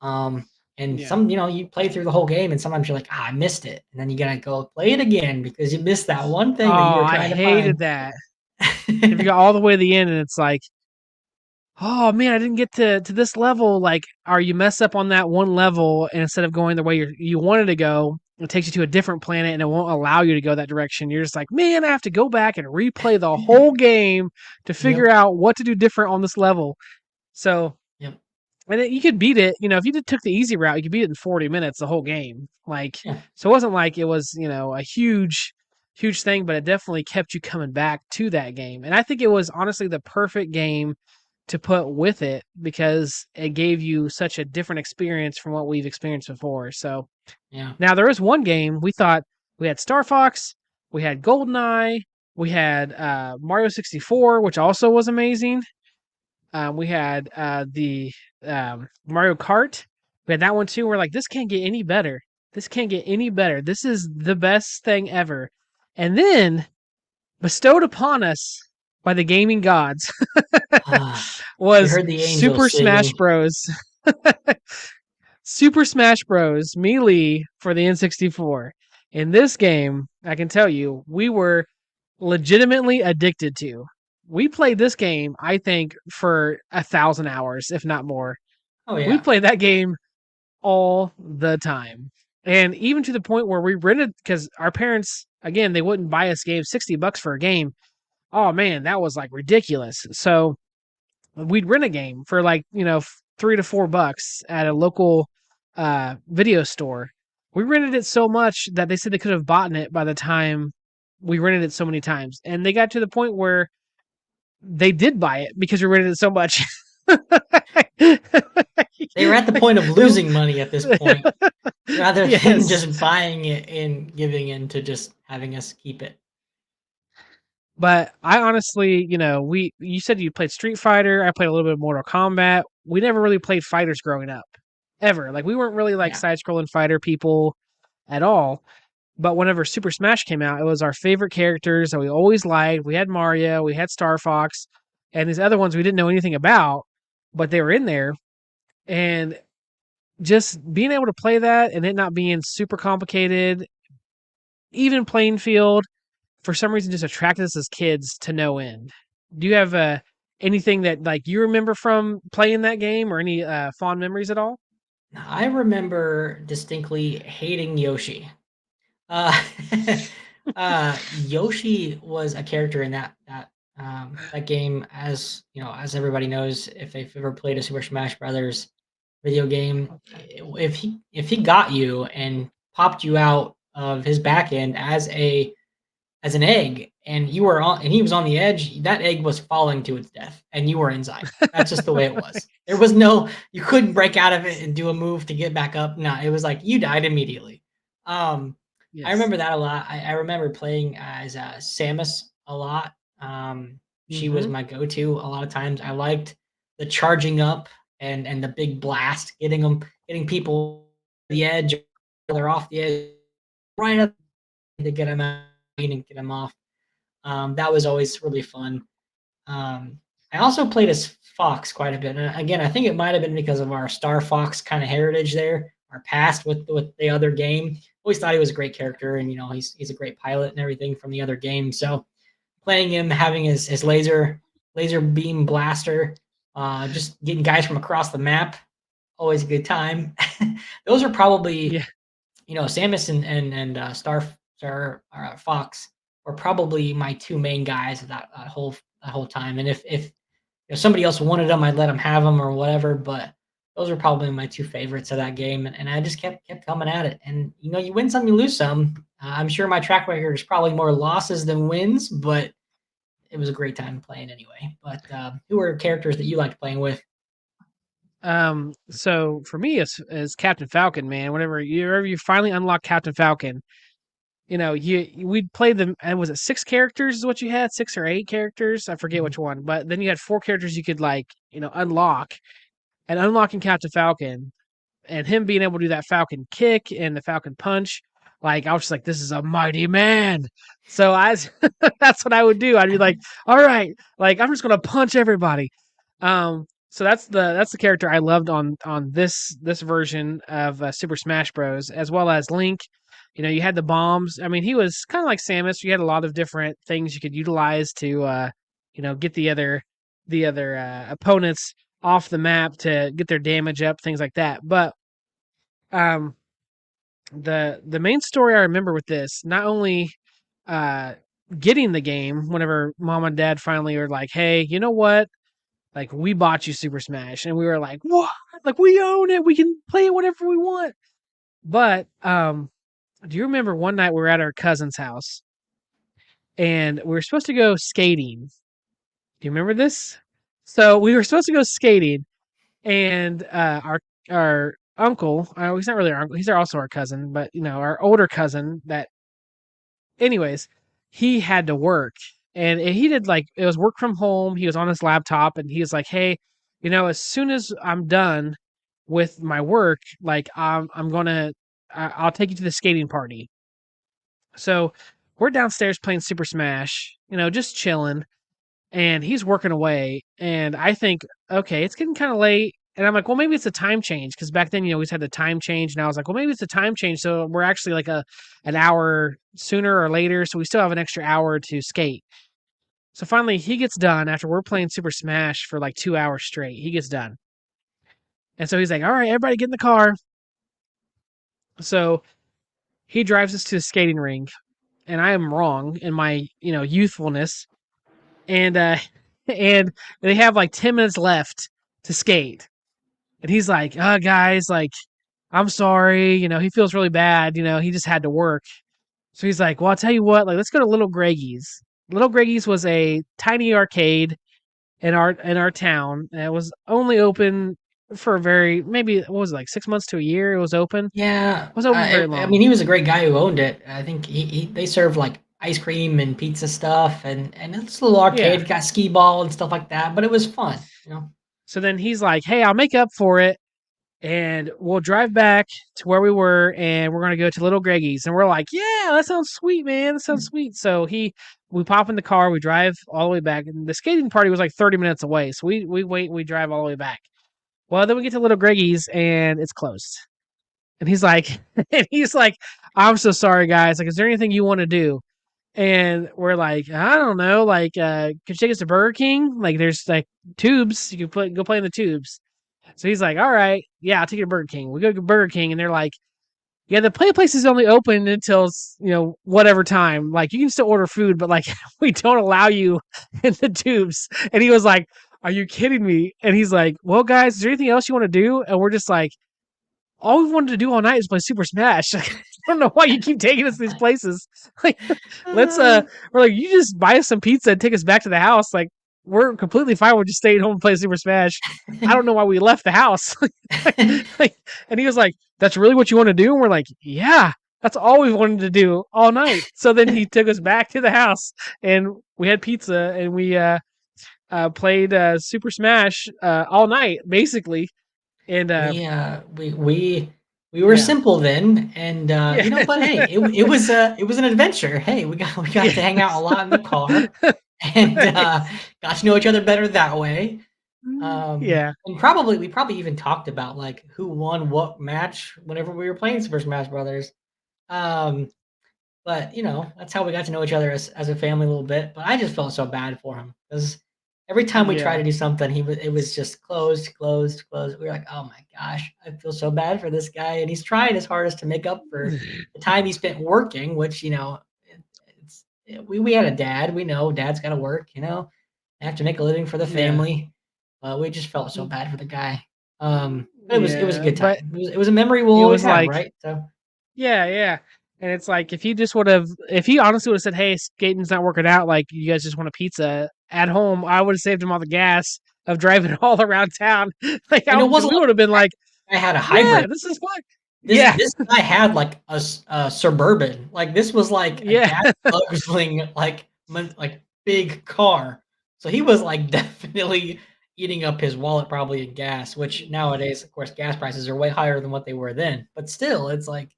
Um, And Yeah. some, you play through the whole game, and sometimes you're like, I missed it, and then you gotta go play it again because you missed that one Oh, thing that you were I trying to hated find. that. If you got all the way to the end and it's like, oh man, I didn't get to this level. Like, or you mess up on that one level, and instead of going the way you wanted to go, it takes you to a different planet and it won't allow you to go that direction. You're just like, man, I have to go back and replay the whole game to figure Yep, out what to do different on this level. So, yep, and you could beat it, if you took the easy route, you could beat it in 40 minutes, the whole game. Like, yeah, so it wasn't like it was, a huge thing, but it definitely kept you coming back to that game. And I think it was honestly the perfect game to put with it because it gave you such a different experience from what we've experienced before. So yeah. now there is one game we thought we had Star Fox, we had GoldenEye, we had Mario 64, which also was amazing. We had the Mario Kart. We had that one too. We're like, this can't get any better. This can't get any better. This is the best thing ever. And then bestowed upon us by the gaming gods Ah, you was heard the Super angels Smash singing. Bros. Super Smash Bros. Melee for the N64. In this game, I can tell you, we were legitimately addicted to. We played this game, I think, for 1,000 hours, if not more. Oh We yeah. played that game all the time. And even to the point where we rented, because our parents, again, they wouldn't buy us games, $60 for a game. Oh man, that was like ridiculous. So we'd rent a game for like, $3 to $4 at a local video store. We rented it so much that they said they could have bought it by the time we rented it so many times. And they got to the point where they did buy it because we rented it so much. They were at the point of losing money at this point, rather than Yes. just buying it and giving in to just having us keep it. But I honestly, you said you played Street Fighter. I played a little bit of Mortal Kombat. We never really played fighters growing up, ever. Like we weren't really like Yeah. side-scrolling fighter people at all. But whenever Super Smash came out, it was our favorite characters that we always liked. We had Mario, we had Star Fox, and these other ones we didn't know anything about, but they were in there. And just being able to play that and it not being super complicated, even playing field, for some reason just attracted us as kids to no end. Do you have anything that like you remember from playing that game or any fond memories at all? I remember distinctly hating Yoshi. Uh, Yoshi was a character in that game, as as everybody knows, if they've ever played a Super Smash Brothers video game, if he got you and popped you out of his back end as an egg, and you were on and he was on the edge, that egg was falling to its death and you were inside. That's just the way it was. There was no, you couldn't break out of it and do a move to get back up. No, it was like you died immediately. Um, I Yes. remember that a lot. I remember playing as Samus a lot. She was Mm-hmm. my go-to a lot of times. I liked the charging up and the big blast, getting people to the edge, they're off the edge, right up to get them out and get them off. That was always really fun. I also played as Fox quite a bit. And again, I think it might have been because of our Star Fox kind of heritage there, our past with the other game. Always thought he was a great character, and he's a great pilot and everything from the other game. So playing him, having his laser beam blaster, just getting guys from across the map, always a good time. Those are probably, Yeah. Samus and Fox were probably my two main guys that whole time. And if somebody else wanted them, I'd let them have them or whatever. But those are probably my two favorites of that game, and I just kept coming at it. And you win some, you lose some. I'm sure my track record is probably more losses than wins, but it was a great time playing anyway. But who are characters that you liked playing with? So for me, it's Captain Falcon, man. Whenever you finally unlock Captain Falcon, we'd play them. And was it 6 characters? Is what you had, 6 or 8 characters? I forget Mhm. which one. But then you had 4 characters you could like, unlock. And unlocking Captain Falcon and him being able to do that Falcon kick and the Falcon punch, like I was just like, this is a mighty man. So that's what I would do. I'd be like, all right, like I'm just gonna punch everybody. So that's the character I loved on this version of Super Smash Bros. As well as Link. You know, you had the bombs. I mean, he was kind of like Samus. You had a lot of different things you could utilize to, get the other opponents off the map to get their damage up, things like that. But um, the main story I remember with this, not only uh, getting the game whenever mom and dad finally were like, "Hey, you know what? Like we bought you Super Smash," and we were like, "What? Like we own it. We can play it whenever we want." But do you remember one night we were at our cousin's house and we were supposed to go skating? Do you remember this? So we were supposed to go skating, and our uncle, he's not really our uncle, he's also our cousin, but our older cousin that, anyways, he had to work, and he did like it was work from home. He was on his laptop, and he was like, "Hey, as soon as I'm done with my work, like I'm gonna, I'll take you to the skating party." So we're downstairs playing Super Smash, just chilling, and he's working away. And I think, okay, it's getting kind of late. And I'm like, well, maybe it's a time change because back then, we always had the time change. And I was like, well, maybe it's a time change. So we're actually like an hour sooner or later. So we still have an extra hour to skate. So finally, he gets done after we're playing Super Smash for like 2 hours straight. He gets done. And so he's like, all right, everybody get in the car. So he drives us to the skating rink. And I am wrong in my, youthfulness. And and they have like 10 minutes left to skate. And he's like, guys, like, I'm sorry. He feels really bad. He just had to work. So he's like, well, I'll tell you what, like, let's go to Little Greggy's. Little Greggy's was a tiny arcade in our town. And it was only open for maybe, what was it, like 6 months to a year? It was open. It Yeah, was open very I long. mean, he was a great guy who owned it. I think they served like ice cream and pizza stuff, and it's a little Yeah. arcade, got skee ball and stuff like that. But it was fun. So then he's like, hey, I'll make up for it and we'll drive back to where we were and we're going to go to Little Greggy's. And we're like, yeah, that sounds sweet, man. That sounds sweet. So we pop in the car, we drive all the way back. And the skating party was like 30 minutes away. So we wait and we drive all the way back. Well, then we get to Little Greggy's and it's closed. And he's like, I'm so sorry, guys. Like, is there anything you want to do? And we're like, I don't know. Like, could you take us to Burger King? Like, there's like tubes. You can go play in the tubes. So he's like, all right, yeah, I'll take you to Burger King. We go to Burger King, and they're like, yeah, the play place is only open until whatever time. Like you can still order food, but like we don't allow you in the tubes. And he was like, are you kidding me? And he's like, well, guys, is there anything else you want to do? And we're just like, all we wanted to do all night is play Super Smash. I don't know why you keep taking us to these places. Like, let's Uh, we're like, you just buy us some pizza and take us back to the house. Like, we're completely fine with just staying home and playing Super Smash. I don't know why we left the house. like, and he was like, "That's really what you want to do?" And we're like, "Yeah, that's all we wanted to do all night." So then he took us back to the house, and we had pizza, and we played Super Smash all night, basically. And we were yeah, simple then, and yeah, but hey, it was an adventure. Hey, we got to hang out a lot in the car, and got to know each other better that way. yeah, And we probably even talked about like who won what match whenever we were playing Super Smash Brothers. Um, but that's how we got to know each other as a family a little bit. But I just felt so bad for him because every time we tried yeah. to do something, it was just closed, closed, closed. We were like, oh my gosh, I feel so bad for this guy, and he's trying his hardest to make up for the time he spent working. Which we had a dad. We know dad's got to work. Have to make a living for the Yeah. family. We just felt so bad for the guy. But it was a Yeah, good time. but It was a memory we'll it always was have, like, right? So yeah, yeah. And it's like if he honestly would have said, "Hey, skating's not working out, like you guys just want a pizza at home," I would have saved him all the gas of driving all around town. Like, and it because wasn't we like would have been like, I had a "Yeah, hybrid. this is fun." This Yeah, this guy had like a Suburban. Like this was like a yeah, gas guzzling like big car. So he was like definitely eating up his wallet probably in gas, which nowadays, of course, gas prices are way higher than what they were then. But still, it's like,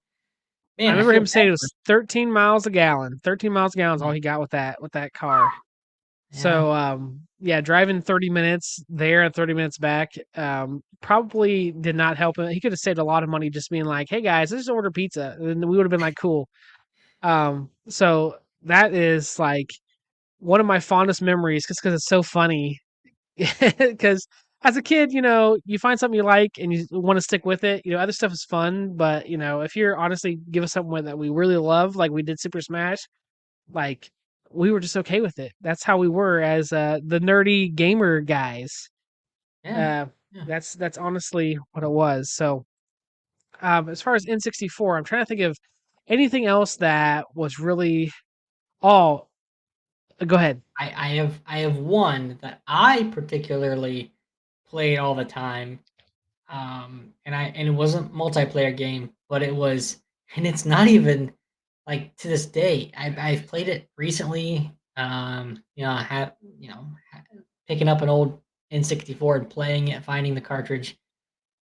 I man, I remember feel him bad saying it for was 13 miles a gallon. 13 miles a gallon is all him. he got with that car. Yeah. So yeah, driving 30 minutes there and 30 minutes back probably did not help him. He could have saved a lot of money just being like, "Hey guys, let's just order pizza." And we would have been like, "Cool." So that is like one of my fondest memories just because it's so funny. Because as a kid, you find something you like and you want to stick with it. Other stuff is fun, but if you're honestly give us something that we really love, like we did Super Smash, like we were just okay with it. That's how we were as the nerdy gamer guys. Yeah. Uh, Yeah. that's honestly what it was. So as far as N64, I'm trying to think of anything else that was really. Oh, go ahead. I have one that I particularly played all the time. And it wasn't multiplayer game, but it was, and it's not even like to this day. I've played it recently. I have, picking up an old N64 and playing it, finding the cartridge.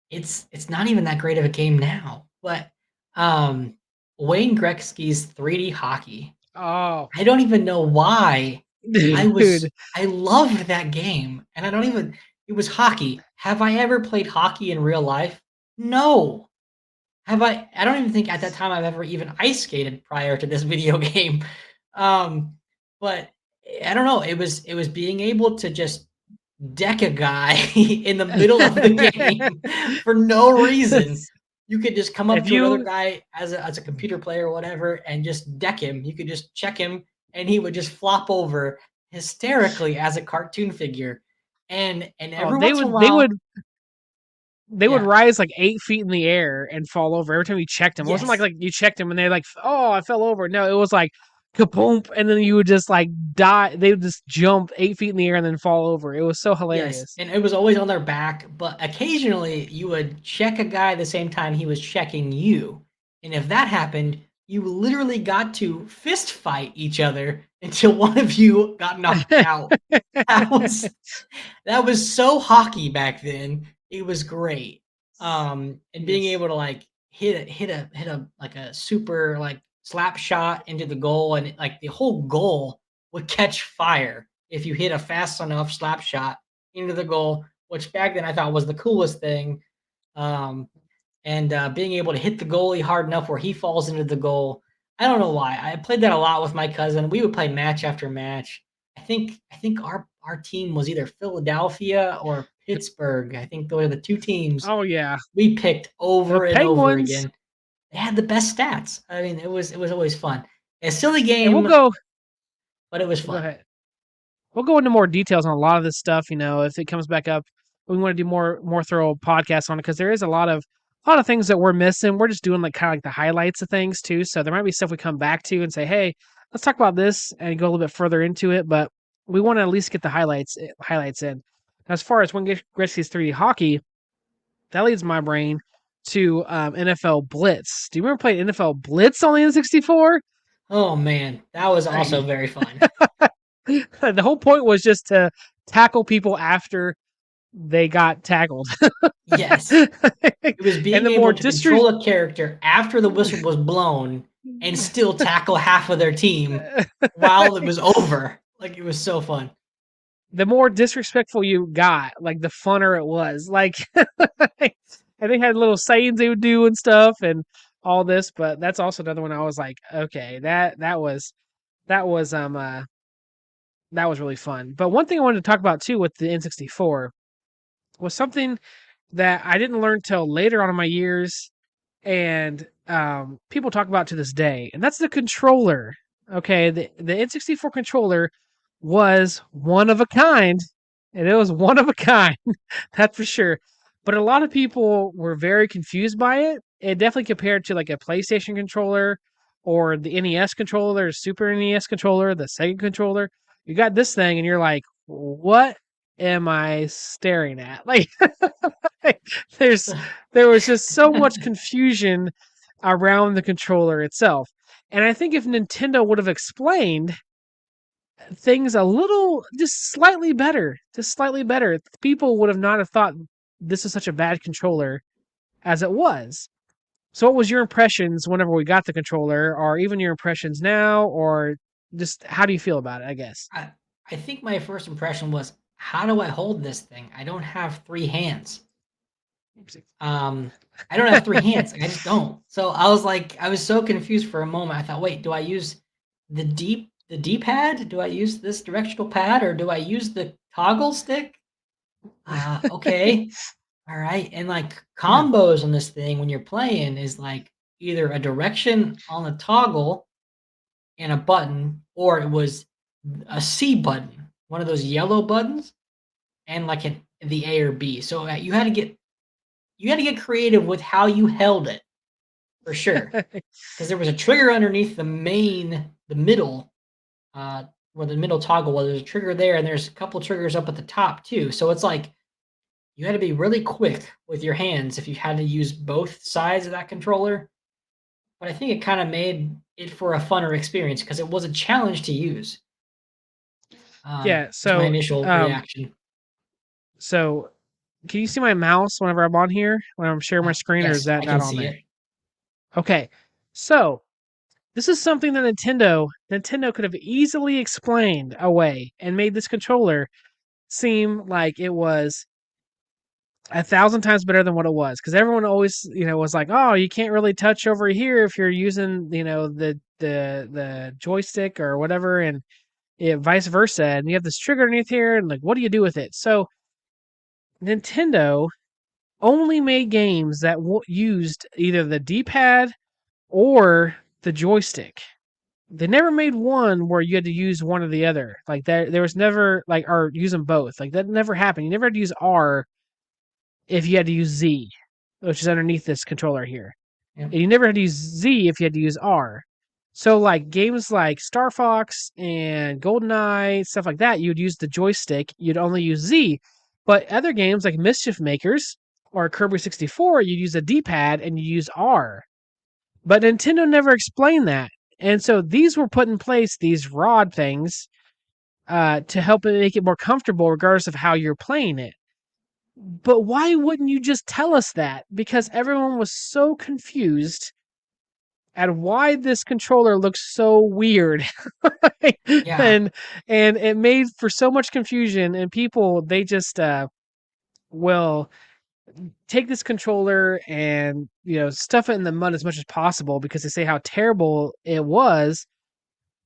It's not even that great of a game now, but um, Wayne Gretzky's 3D hockey. Oh, I don't even know why. dude. I loved that game, and I don't even it was hockey. Have I ever played hockey in real life? No. I don't even think at that time I've ever even ice skated prior to this video game. Um, but I don't know, it was being able to just deck a guy in the middle of the game for no reason. You could just come up If to another you guy as a computer player or whatever and just deck him. You could just check him and he would just flop over hysterically as a cartoon figure. And oh, every once in a while, they would yeah, rise like 8 feet in the air and fall over every time you checked them. It wasn't yes. like you checked them and they're like, oh, I fell over. No, it was like kaboom, and then you would just like die. They would just jump 8 feet in the air and then fall over. It was so Yes, hilarious. and it was always on their back, but occasionally you would check a guy the same time he was checking you. And if that happened, you literally got to fist fight each other until one of you got knocked out. That was that was so hockey back then. It was great. And being Yes. able to like hit a like a super like slap shot into the goal, and like the whole goal would catch fire if you hit a fast enough slap shot into the goal, which back then I thought was the coolest thing. Um, and being able to hit the goalie hard enough where he falls into the goal. I don't know why. I played that a lot with my cousin. We would play match after match. I think our team was either Philadelphia or Pittsburgh. I think those are the two teams Oh yeah, we picked the over and over Penguins. again. They had the best stats. I mean, it was always fun. A silly And we'll game, go. but it was Go fun. ahead. We'll go into more details on a lot of this stuff. If it comes back up, we want to do more thorough podcasts on it because there is a lot of things that we're missing. We're just doing like kind of like the highlights of things too. So there might be stuff we come back to and say, hey, let's talk about this and go a little bit further into it. But we want to at least get the highlights in. As far as when Gretzky's 3D hockey, that leads my brain to NFL Blitz. Do you remember playing NFL Blitz on the N64? Oh man, that was also very fun. The whole point was just to tackle people after they got tackled. Yes. And It was being the more able to disres control a character after the whistle was blown and still tackle half of their team while it was over. Like, it was so fun. the more disrespectful you got, like the funner it was. Like and they had little sayings they would do and stuff and all this, but that's also another one I was like, okay, that was that was really fun. But one thing I wanted to talk about too with the N64 was something that I didn't learn till later on in my years, and people talk about to this day, and that's the controller. Okay, the N64 controller was one of a kind, and it was one of a kind, that's for sure. But a lot of people were very confused by it. It definitely compared to like a PlayStation controller or the NES controller, Super NES controller, the Sega controller. You got this thing, and you're like, what am I staring at? Like, there's there was just so much confusion around the controller itself. And I think if Nintendo would have explained things a little just slightly better, people would have not have thought this is such a bad controller as it was. So what was your impressions whenever we got the controller, or even your impressions now, or just how do you feel about it, I guess? I think my first impression was, how do I hold this thing? I don't have 3 hands. Um, I don't have 3 hands, I just don't. So, I was so confused for a moment. I thought, "Wait, do I use the D-pad? Do I use this directional pad, or do I use the toggle stick?" Okay. Alright, and, Yeah. combos on this thing when you're playing is, either a direction on the toggle and a button, or it was a C button, one of those yellow buttons, and, the A or B. So, you had to get creative with how you held it, for sure, because there was a trigger underneath the middle, uh, where the middle toggle was. There's a trigger there, and there's a couple triggers up at the top too. So it's like you had to be really quick with your hands if you had to use both sides of that controller. But I think it kind of made it for a funner experience because it was a challenge to use. Yeah, Was my so, initial um, reaction. so can you see my mouse whenever I'm on here, when I'm sharing my screen, or is Yes, that I not can on see there? it. Okay. So, this is something that Nintendo could have easily explained away and made this controller seem like it was 1,000 times better than what it was, because everyone always, was like, "Oh, you can't really touch over here if you're using, the joystick or whatever, and vice versa, and you have this trigger underneath here, and, like, what do you do with it?" So, Nintendo only made games that used either the D-pad or the joystick. They never made one where you had to use one or the other. Like, there was never, like, or use them both. Like, that never happened. You never had to use R if you had to use Z, which is underneath this controller here. Yep. And you never had to use Z if you had to use R. So, like, games like Star Fox and GoldenEye, stuff like that, you'd use the joystick. You'd only use Z. But other games like Mischief Makers or Kirby 64, you'd use a D-pad and you use R. But Nintendo never explained that. And so these were put in place, these rod things, to help it make it more comfortable regardless of how you're playing it. But why wouldn't you just tell us that? Because everyone was so confused at why this controller looks so weird. Yeah. and and it made for so much confusion, and people, they just will take this controller and stuff it in the mud as much as possible because they say how terrible it was.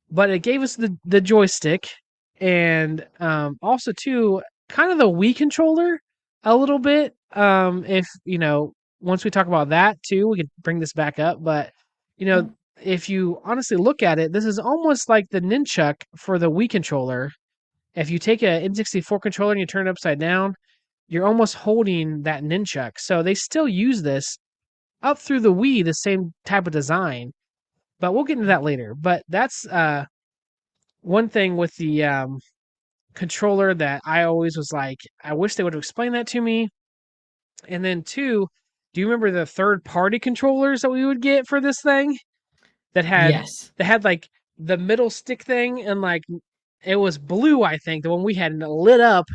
But it gave us the joystick, and also too, kind of the Wii controller a little bit. If once we talk about that too, we could bring this back up. But you know, if you honestly look at it, this is almost like the nunchuck for the Wii controller. If you take a N64 controller and you turn it upside down, you're almost holding that nunchuck. So they still use this up through the Wii, the same type of design. But we'll get into that later. But that's one thing with the controller that I always was like, I wish they would have explained that to me. And then two, do you remember the third party controllers that we would get for this thing that had Yes. like the middle stick thing, and like it was blue, I think, the one we had, and it lit up,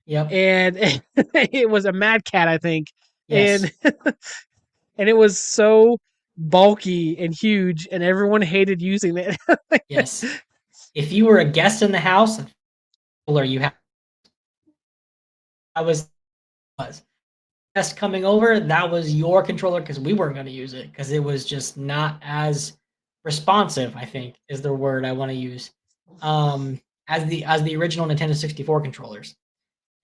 Yep. and it was a Mad Cat, I think, and Yes. and it was so bulky and huge, and everyone hated using it. Yes. If you were a guest in the house, or you have I was guest coming over, that was your controller because we weren't going to use it because it was just not as responsive, I think is the word I want to use, as the original Nintendo 64 controllers.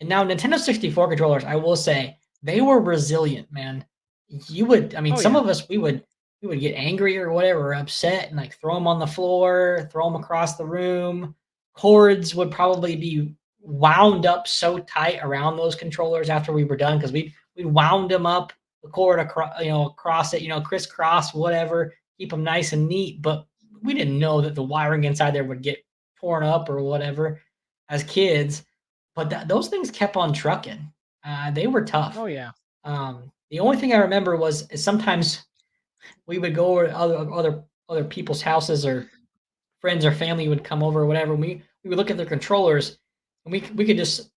And now Nintendo 64 controllers, I will say, they were resilient, man. I mean, Oh some yeah. of us, we would get angry or whatever, or upset, and throw them on the floor, throw them across the room. Cords would probably be wound up so tight around those controllers after we were done because we wound them up, the cord across, across it, crisscross, whatever, keep them nice and neat. But we didn't know that the wiring inside there would get torn up or whatever as kids. But those things kept on trucking. They were tough. Oh yeah. The only thing I remember is sometimes we would go over to other people's houses, or friends or family would come over or whatever. And we would look at their controllers, and we could just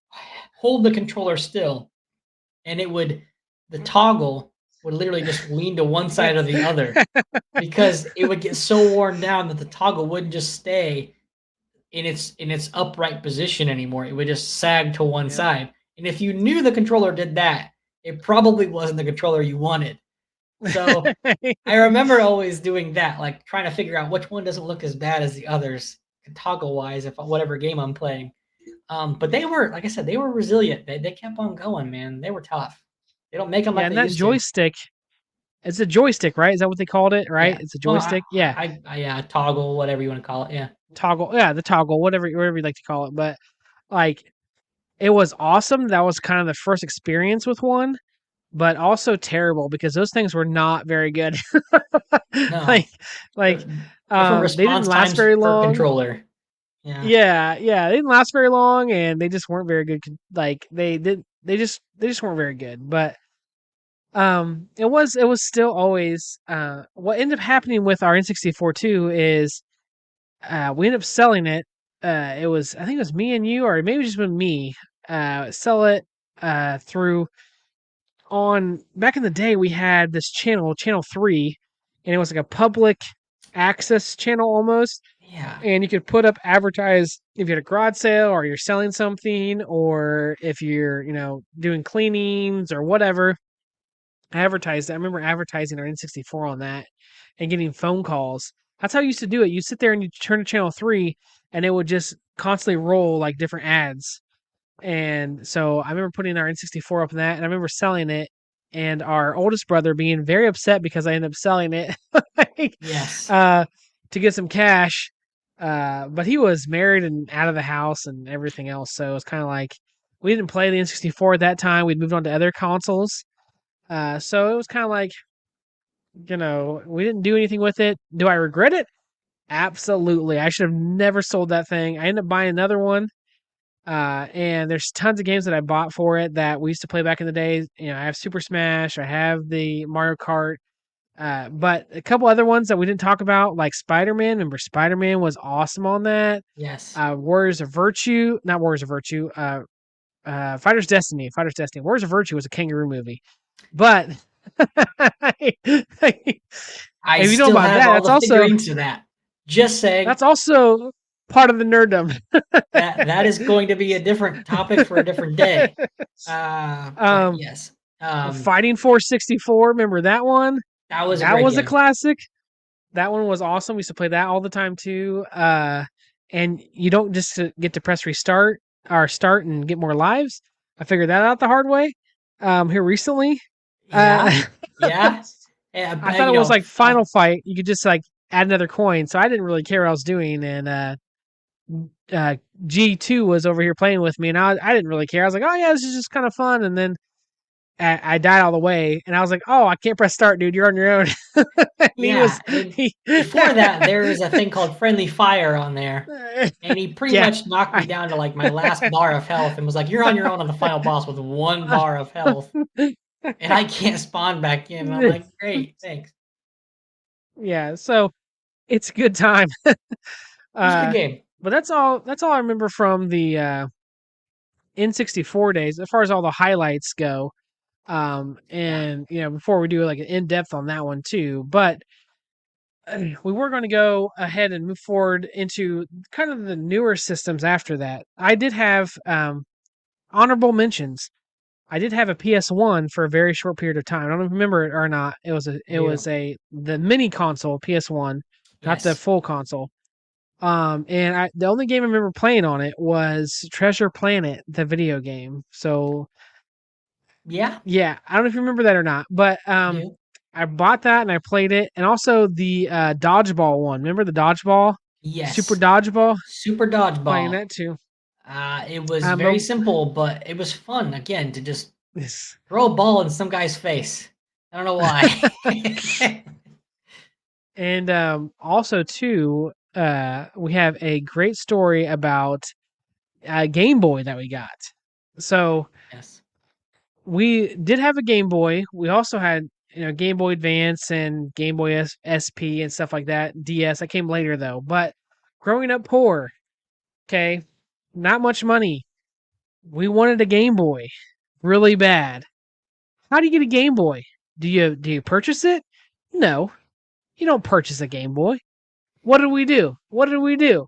hold the controller still, and the toggle would literally just lean to one side or the other because it would get so worn down that the toggle wouldn't just stay in its upright position anymore. It would just sag to one Yep. side. And if you knew the controller did that, it probably wasn't the controller you wanted. So I remember always doing that, like trying to figure out which one doesn't look as bad as the others, toggle wise, if whatever game I'm playing. But they were, like I said, they were resilient. They kept on going, man. They were tough. They don't make them Yeah, like and they that used to. joystick, it's a joystick, right? Is that what they called it, right? Yeah. It's a Well, joystick. Yeah. yeah, toggle, whatever you want to call it. Yeah. Toggle. Yeah, the toggle, whatever you like to call it. But like it was awesome. That was kind of the first experience with one, but also terrible because those things were not very good. No. like like Di- Different they didn't response last times very per long. controller. Yeah. Yeah, they didn't last very long, and they just weren't very good. Like they just weren't very good. But it was still always what ended up happening with our N64 too is we ended up selling it. It was I think it was me and you, or maybe just with me. Sell it through on back in the day. We had this channel 3, and it was like a public access channel almost, Yeah. and you could put up advertise if you had a garage sale or you're selling something or if you're doing cleanings or whatever. I remember advertising our N64 on that and getting phone calls. That's how you used to do it. You sit there and you turn to channel 3 and it would just constantly roll like different ads. And so I remember putting our N64 up in that, and I remember selling it, and our oldest brother being very upset because I ended up selling it like, Yes. to get some cash. But he was married and out of the house and everything else, so it was kind of like we didn't play the N64 at that time. We'd moved on to other consoles, so it was kind of like we didn't do anything with it. Do I regret it? Absolutely. I should have never sold that thing. I ended up buying another one. And there's tons of games that I bought for it that we used to play back in the day. I have Super Smash, I have the Mario Kart, but a couple other ones that we didn't talk about, like Spider-Man. Remember, Spider-Man was awesome on that. Yes. Warriors of Virtue, not Warriors of Virtue. Fighter's Destiny. Fighter's Destiny. Warriors of Virtue was a kangaroo movie, but if I you know still about have that, all the figurines for that. Just saying that's also part of the nerddom. that is going to be a different topic for a different day. But um, yes, Fighting Force 64. Remember that one? that was a That great was a game. classic. That one was awesome. We used to play that all the time too. And you don't just get to press restart or start and get more lives. I figured that out the hard way. Here recently. Yeah, Uh, yeah. Yeah, I thought you it was know, like Final Fight. You could just like add another coin, so I didn't really care what I was doing. And G2 was over here playing with me, and I didn't really care. I was like, oh yeah, this is just kind of fun. And then I died all the way, and I was like, "Oh, I can't press start, dude. You're on your own." And he yeah. was, And he, before that, there is a thing called friendly fire on there, and he pretty yeah, much knocked me I, down to like my last bar of health, and was like, "You're on your own on the final boss with 1 bar of health, and I can't spawn back in." And I'm like, "Great, thanks." yeah. So it's a good time. It was a good uh, game. but that's all. That's all I remember from the N64 days, as far as all the highlights go. Yeah. And before we do like an in depth on that one too, but we were going to go ahead and move forward into kind of the newer systems after that. I did have honorable mentions. I did have a PS1 for a very short period of time. I don't remember it or not. It Do was the mini console PS1, not the yes. full console. And the only game I remember playing on it was Treasure Planet, the video game. So Yeah. yeah, I don't know if you remember that or not, but Do I bought that and I played it, and also the dodgeball one. Remember the dodgeball, Super yes. Dodgeball? Super Playing dodgeball. that too. It was But very simple, but it was fun again to just this, throw a ball in some guy's face. I don't know why. and also too, we have a great story about a Game Boy that we got. So Yes. we did have a Game Boy. We also had Game Boy Advance and Game Boy SP and stuff like that. DS. I came later though. But growing up poor, okay, not much money. We wanted a Game Boy really bad. How do you get a Game Boy? Do you purchase it? No, you don't purchase a Game Boy. What did we do? What did we do?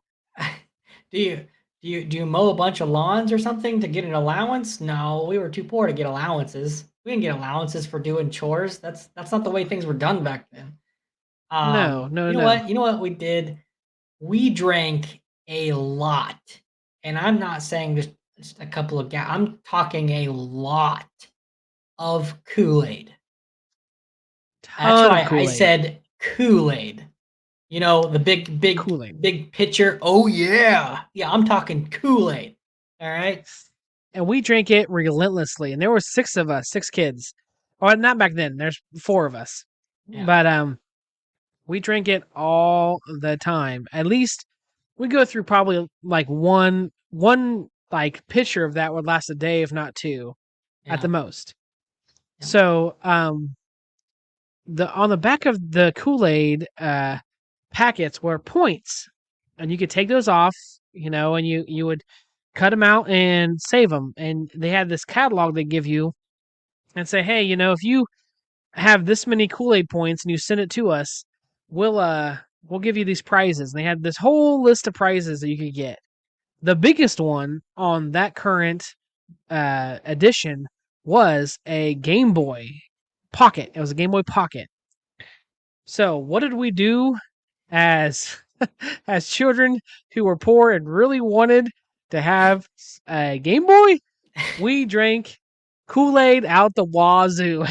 Do you mow a bunch of lawns or something to get an allowance? No, we were too poor to get allowances. We didn't get allowances for doing chores. That's not the way things were done back then. No, no, You know no. what? You know what we did? We drank a lot, and I'm not saying just a couple of I'm talking a lot of Kool-Aid. That's Ton of right. I Kool-Aid. said Kool-Aid. You know, the Kool-Aid. big pitcher. Oh yeah. Yeah, I'm talking Kool-Aid. All right. And we drank it relentlessly. And there were 6 of us, 6 kids. Or not back then. There's 4 of us. Yeah. But we drank it all the time. At least we go through probably like one like pitcher of that would last a day, if not 2, at Yeah. the most. Yeah. So the on the back of the Kool-Aid packets were points, and you could take those off, and you would cut them out and save them. And they had this catalog they give you and say, hey, if you have this many Kool-Aid points and you send it to us, we'll give you these prizes. And they had this whole list of prizes that you could get. The biggest one on that current edition was a Game Boy Pocket. It was a Game Boy Pocket. So what did we do as as children who were poor and really wanted to have a Game Boy? We drank Kool-Aid out the wazoo.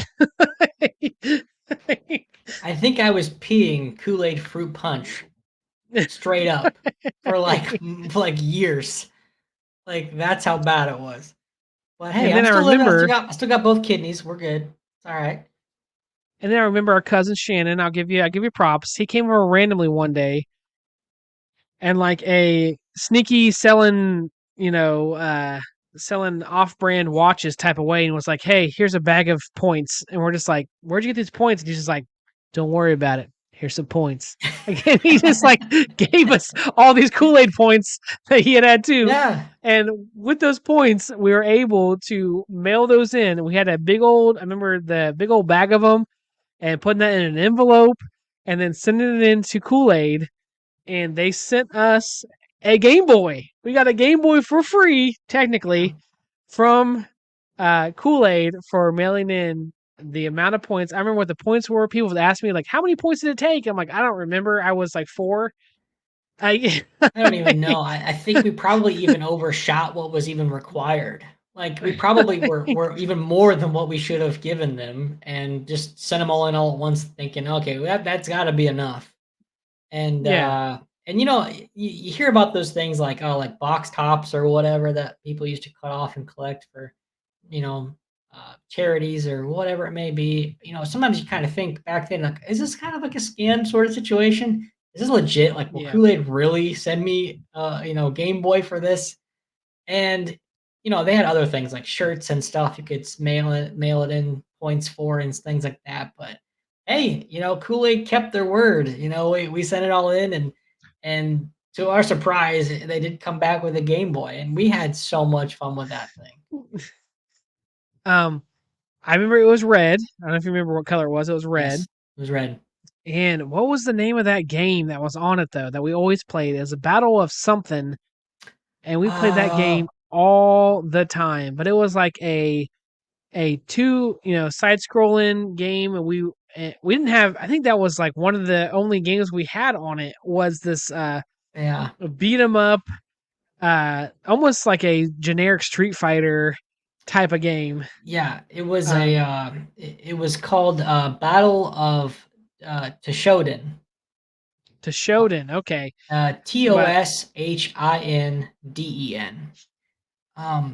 I think I was peeing Kool-Aid fruit punch straight up for like years. Like that's how bad it was. But hey, and I'm then I still living. remember I still got both kidneys. We're good. It's all right. and then I remember our cousin Shannon, I'll give you props. He came over randomly one day and like a sneaky selling off-brand watches type of way, and was like, hey, here's a bag of points. And we're just like, where'd you get these points? And he's just like, don't worry about it, here's some points. Again, he just like gave us all these Kool-Aid points that he had too. Yeah. And with those points we were able to mail those in. We had I remember the big old bag of them, and putting that in an envelope and then sending it into Kool-Aid, and they sent us a Game Boy. We got a Game Boy for free, Yeah. technically, from Kool-Aid for mailing in the amount of points. I remember what the points were. People would ask me, like, how many points did it take? I'm like, I don't remember. I was like 4. I, I don't even know. I think we probably even overshot what was even required. Like we probably were even more than what we should have given them, and just sent them all in all at once, thinking, okay, that's got to be enough. And yeah, you hear about those things like like box tops or whatever that people used to cut off and collect for you know charities or whatever it may be. Sometimes you kind of think back then, like, is this kind of like a scam sort of situation? Is this legit? Like, will yeah, Kool-Aid really send me Game Boy for this? And they had other things like shirts and stuff you could mail it in points for and things like that. But hey, Kool-Aid kept their word. We sent it all in, and to our surprise, they did come back with a Game Boy, and we had so much fun with that thing. um, I remember it was red. I don't know if you remember what color it was. It was red. Yes, it was red. And what was the name of that game that was on it though that we always played? It was a battle of something, and we played that Uh, game all the time. But it was like a two side scrolling game, and we didn't have. I think that was like one of the only games we had on it was this yeah, beat 'em up, almost like a generic Street Fighter type of game. yeah. It was Um, it was called Battle of Toshoden. to Shoden, okay, but Toshinden.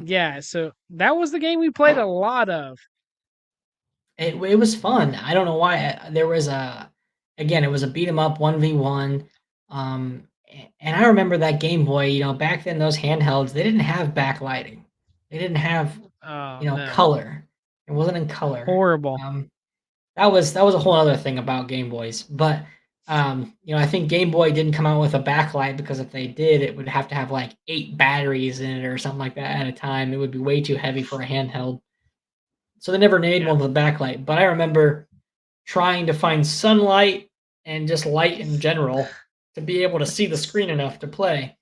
yeah, so that was the game we played a lot of. It was fun. I don't know why. There was again, it was a beat 'em up 1v1. And I remember that Game Boy, back then those handhelds, they didn't have backlighting. They didn't have, Oh no, color. It wasn't in color. horrible. That was a whole other thing about Game Boys. But I think Game Boy didn't come out with a backlight because if they did, it would have to have like 8 batteries in it or something like that at a time. It would be way too heavy for a handheld. So they never made Yeah. one with a backlight. But I remember trying to find sunlight and just light in general to be able to see the screen enough to play.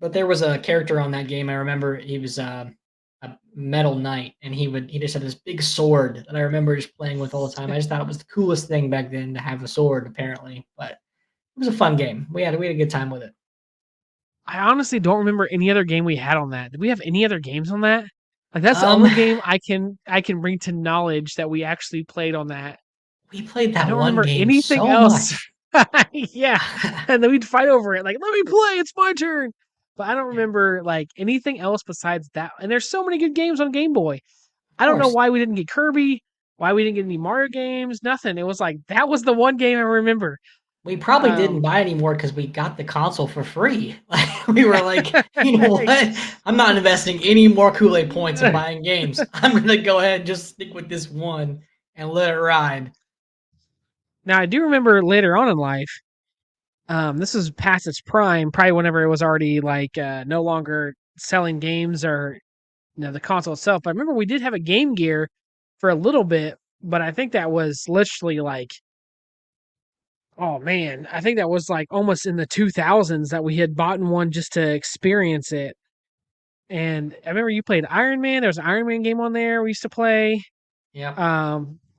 But there was a character on that game. I remember he was a metal knight, and he just had this big sword that I remember just playing with all the time. I just thought it was the coolest thing back then to have a sword, apparently. But it was a fun game. We had a good time with it. I honestly don't remember any other game we had on that. Did we have any other games on that? Like that's the Um, only game I can bring to knowledge that we actually played on that. we played I that don't one remember game anything so else. much. Yeah. And then we'd fight over it. Like, let me play, it's my turn. But I don't Yeah, remember like anything else besides that. And there's so many good games on Game Boy. of I don't know course. why we didn't get Kirby, why we didn't get any Mario games, nothing. It was like that was the one game I remember. We probably didn't Um buy any more because we got the console for free. Like we were like, you know what? I'm not investing any more Kool-Aid points in buying games. I'm gonna go ahead and just stick with this one and let it ride. Now I do remember later on in life, this was past its prime, probably whenever it was already like no longer selling games or the console itself. But I remember we did have a Game Gear for a little bit, but I think that was literally like, oh man, I think that was like almost in the 2000s that we had bought one just to experience it. And I remember you played Iron Man. There was an Iron Man game on there we used to play. Yep.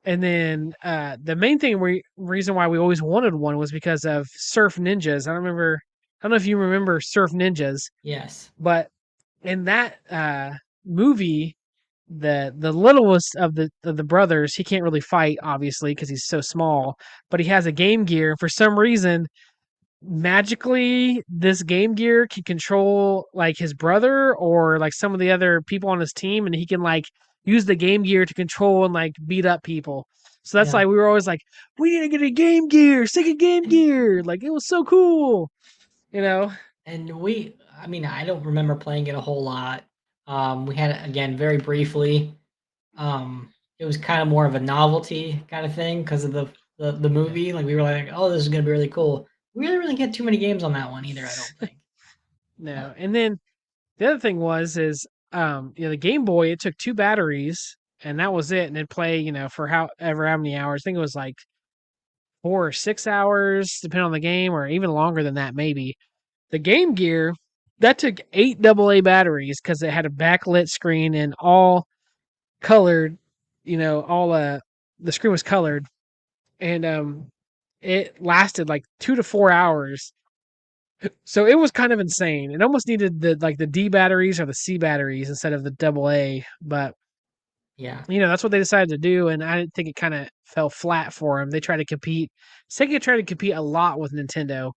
And then the main thing reason why we always wanted one was because of Surf Ninjas. I don't know if you remember Surf Ninjas, Yes. but in that movie, the littlest of the brothers, he can't really fight obviously because he's so small, but he has a Game Gear. For some reason, magically, this Game Gear can control like his brother or like some of the other people on his team, and he can like use the Game Gear to control and like beat up people. So that's Yeah. like we were always like, we need to get a Game Gear, stick a Game Gear. Like it was so cool, you know. And I mean, I don't remember playing it a whole lot. We had it again very briefly. It was kind of more of a novelty kind of thing because of the movie. Like we were like, oh, this is gonna be really cool. We didn't really get too many games on that one either. I don't think. No, But and then the other thing is the Game Boy, it took two batteries and that was it, and it'd play for how many hours. I think it was like 4 or 6 hours, depending on the game, or even longer than that maybe. The Game Gear, that took 8 AA batteries because it had a backlit screen and all colored. All the screen was colored, and it lasted like 2 to 4 hours. So it was kind of insane. It almost needed the D batteries or the C batteries instead of the AA. But yeah, that's what they decided to do, and I didn't think it kind of fell flat for them. They tried to compete. Sega tried to compete a lot with Nintendo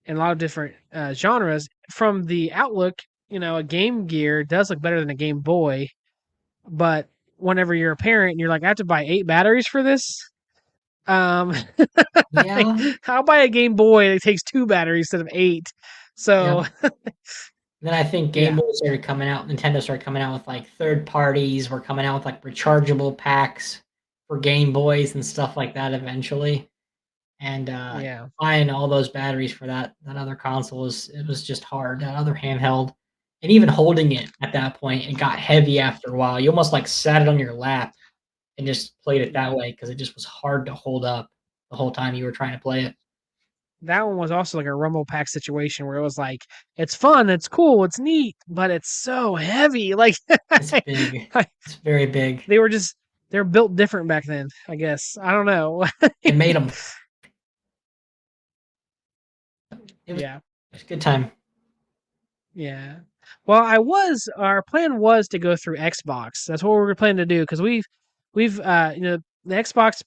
in a lot of different genres. From the outlook, a Game Gear does look better than a Game Boy, but whenever you're a parent and you're like, I have to buy 8 batteries for this. Um, yeah, I'll buy a Game Boy that takes 2 batteries instead of 8. yeah. So Then I think Game yeah, Boy started coming out. Nintendo started coming out with like third parties. We're coming out with like rechargeable packs for Game Boys and stuff like that eventually. And yeah, buying all those batteries for that other console was just hard. That other handheld, and even holding it at that point, it got heavy after a while. You almost like sat it on your lap and just played it that yeah. way because it just was hard to hold up the whole time you were trying to play it. That one was also like a Rumble Pack situation where it was like, it's fun, it's cool, it's neat, but it's so heavy. Like It's big. It's very big. they were just they're built different back then, I guess. I don't know. It made them. It was, Yeah. it was a good time. Yeah. Well, our plan was to go through Xbox. That's what we were planning to do because we've the Xbox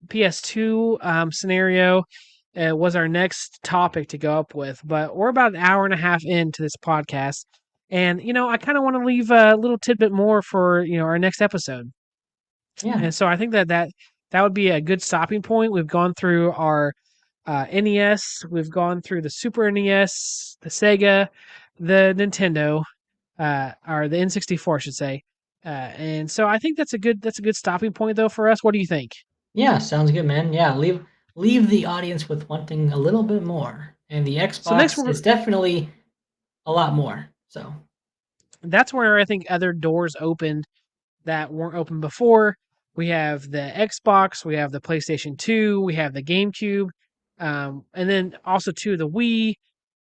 PS2 scenario was our next topic to go up with, but we're about an hour and a half into this podcast, and I kind of want to leave a little tidbit more for our next episode, Yeah. and so I think that would be a good stopping point. We've gone through our NES. We've gone through the Super NES, the Sega, the Nintendo, or the N64, I should say. And so I think that's a good stopping point though for us. What do you think? Yeah, sounds good, man. Yeah, leave the audience with wanting a little bit more. And the So next Xbox we're is definitely a lot more. So, that's where I think other doors opened that weren't open before. We have the Xbox, we have the PlayStation 2, we have the GameCube, and then also too the Wii,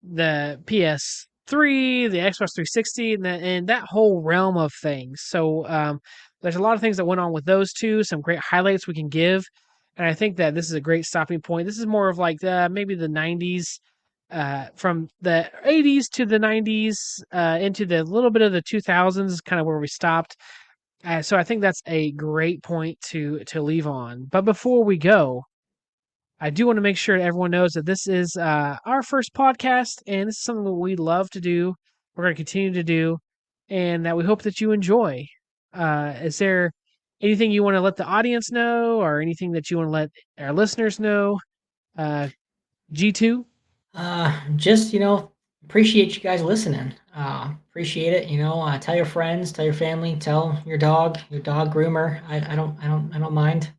the PS 3, the Xbox 360, and that whole realm of things. So there's a lot of things that went on with those two, some great highlights we can give. And I think that this is a great stopping point. This is more of like maybe the 90s, from the 80s to the 90s, into the little bit of the 2000s, kind of where we stopped. So I think that's a great point to leave on. But before we go, I do want to make sure everyone knows that this is our first podcast, and this is something that we love to do. We're going to continue to do, and that we hope that you enjoy. Is there anything you want to let the audience know, or anything that you want to let our listeners know? G2? Just, appreciate you guys listening. Appreciate it. Tell your friends, tell your family, tell your dog groomer. I don't mind.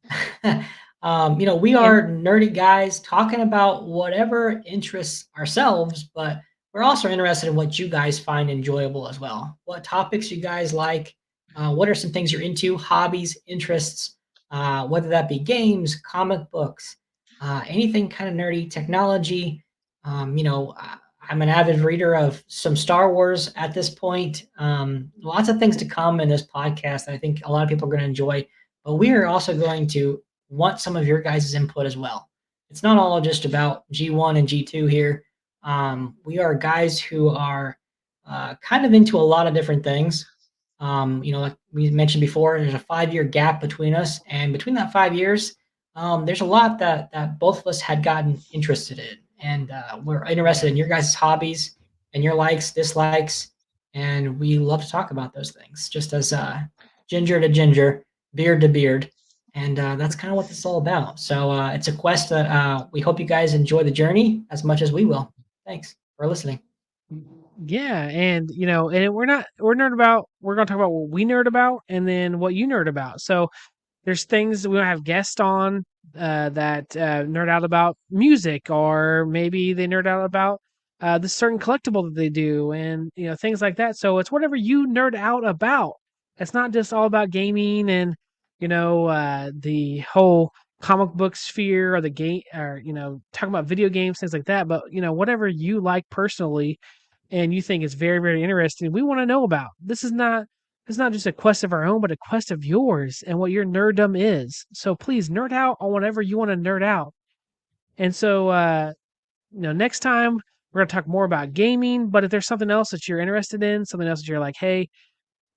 We are nerdy guys talking about whatever interests ourselves, but we're also interested in what you guys find enjoyable as well. What topics you guys like? What are some things you're into? Hobbies, interests, whether that be games, comic books, anything kind of nerdy, technology. I'm an avid reader of some Star Wars at this point. Lots of things to come in this podcast that I think a lot of people are going to enjoy. But we are also going to want some of your guys' input as well. It's not all just about G1 and G2 here. We are guys who are kind of into a lot of different things. Like we mentioned before, there's a 5-year gap between us. And between that 5 years, there's a lot that both of us had gotten interested in. And we're interested in your guys' hobbies and your likes, dislikes. And we love to talk about those things, just as ginger to ginger, beard to beard. And that's kind of what this is all about. So it's a quest that we hope you guys enjoy the journey as much as we will. Thanks for listening. Yeah, and we're going to talk about what we nerd about, and then what you nerd about. So there's things we have guests on that nerd out about music, or maybe they nerd out about the certain collectible that they do, and things like that. So it's whatever you nerd out about. It's not just all about gaming and the whole comic book sphere, or the game, or talking about video games, things like that. But whatever you like personally and you think is very, very interesting, we want to know about. This is not just a quest of our own, but a quest of yours and what your nerddom is. So please nerd out on whatever you want to nerd out. And so next time we're going to talk more about gaming. But if there's something else that you're interested in, something else that you're like, hey,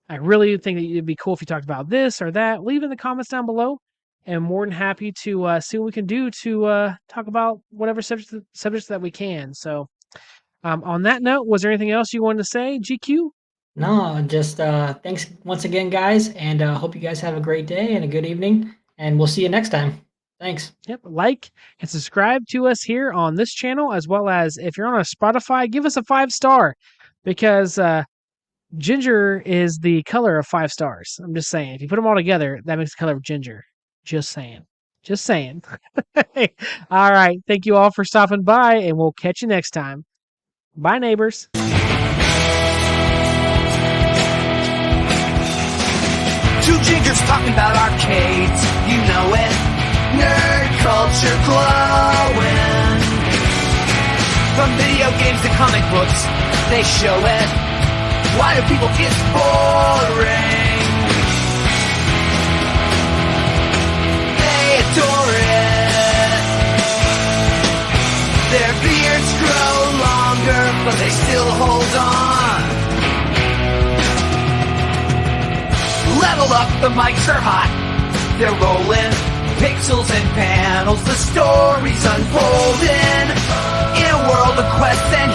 I really think that it'd be cool if you talked about this or that, leave it in the comments down below. And more than happy to see what we can do to talk about whatever subjects that we can. So on that note, was there anything else you wanted to say, GQ? No, just thanks once again, guys. And hope you guys have a great day and a good evening. And we'll see you next time. Thanks. Yep. Like and subscribe to us here on this channel, as well as if you're on a Spotify, give us a 5-star, because ginger is the color of 5 stars. I'm just saying. If you put them all together, that makes the color of ginger. Just saying. Just saying. All right. Thank you all for stopping by, and we'll catch you next time. Bye, neighbors. Two gingers talking about arcades, you know it. Nerd culture glowing. From video games to comic books, they show it. Why do people get boring? They adore it. Their beards grow longer, but they still hold on. Level up, the mics are hot. They're rolling, pixels and panels, the story's unfolding. In a world of quests and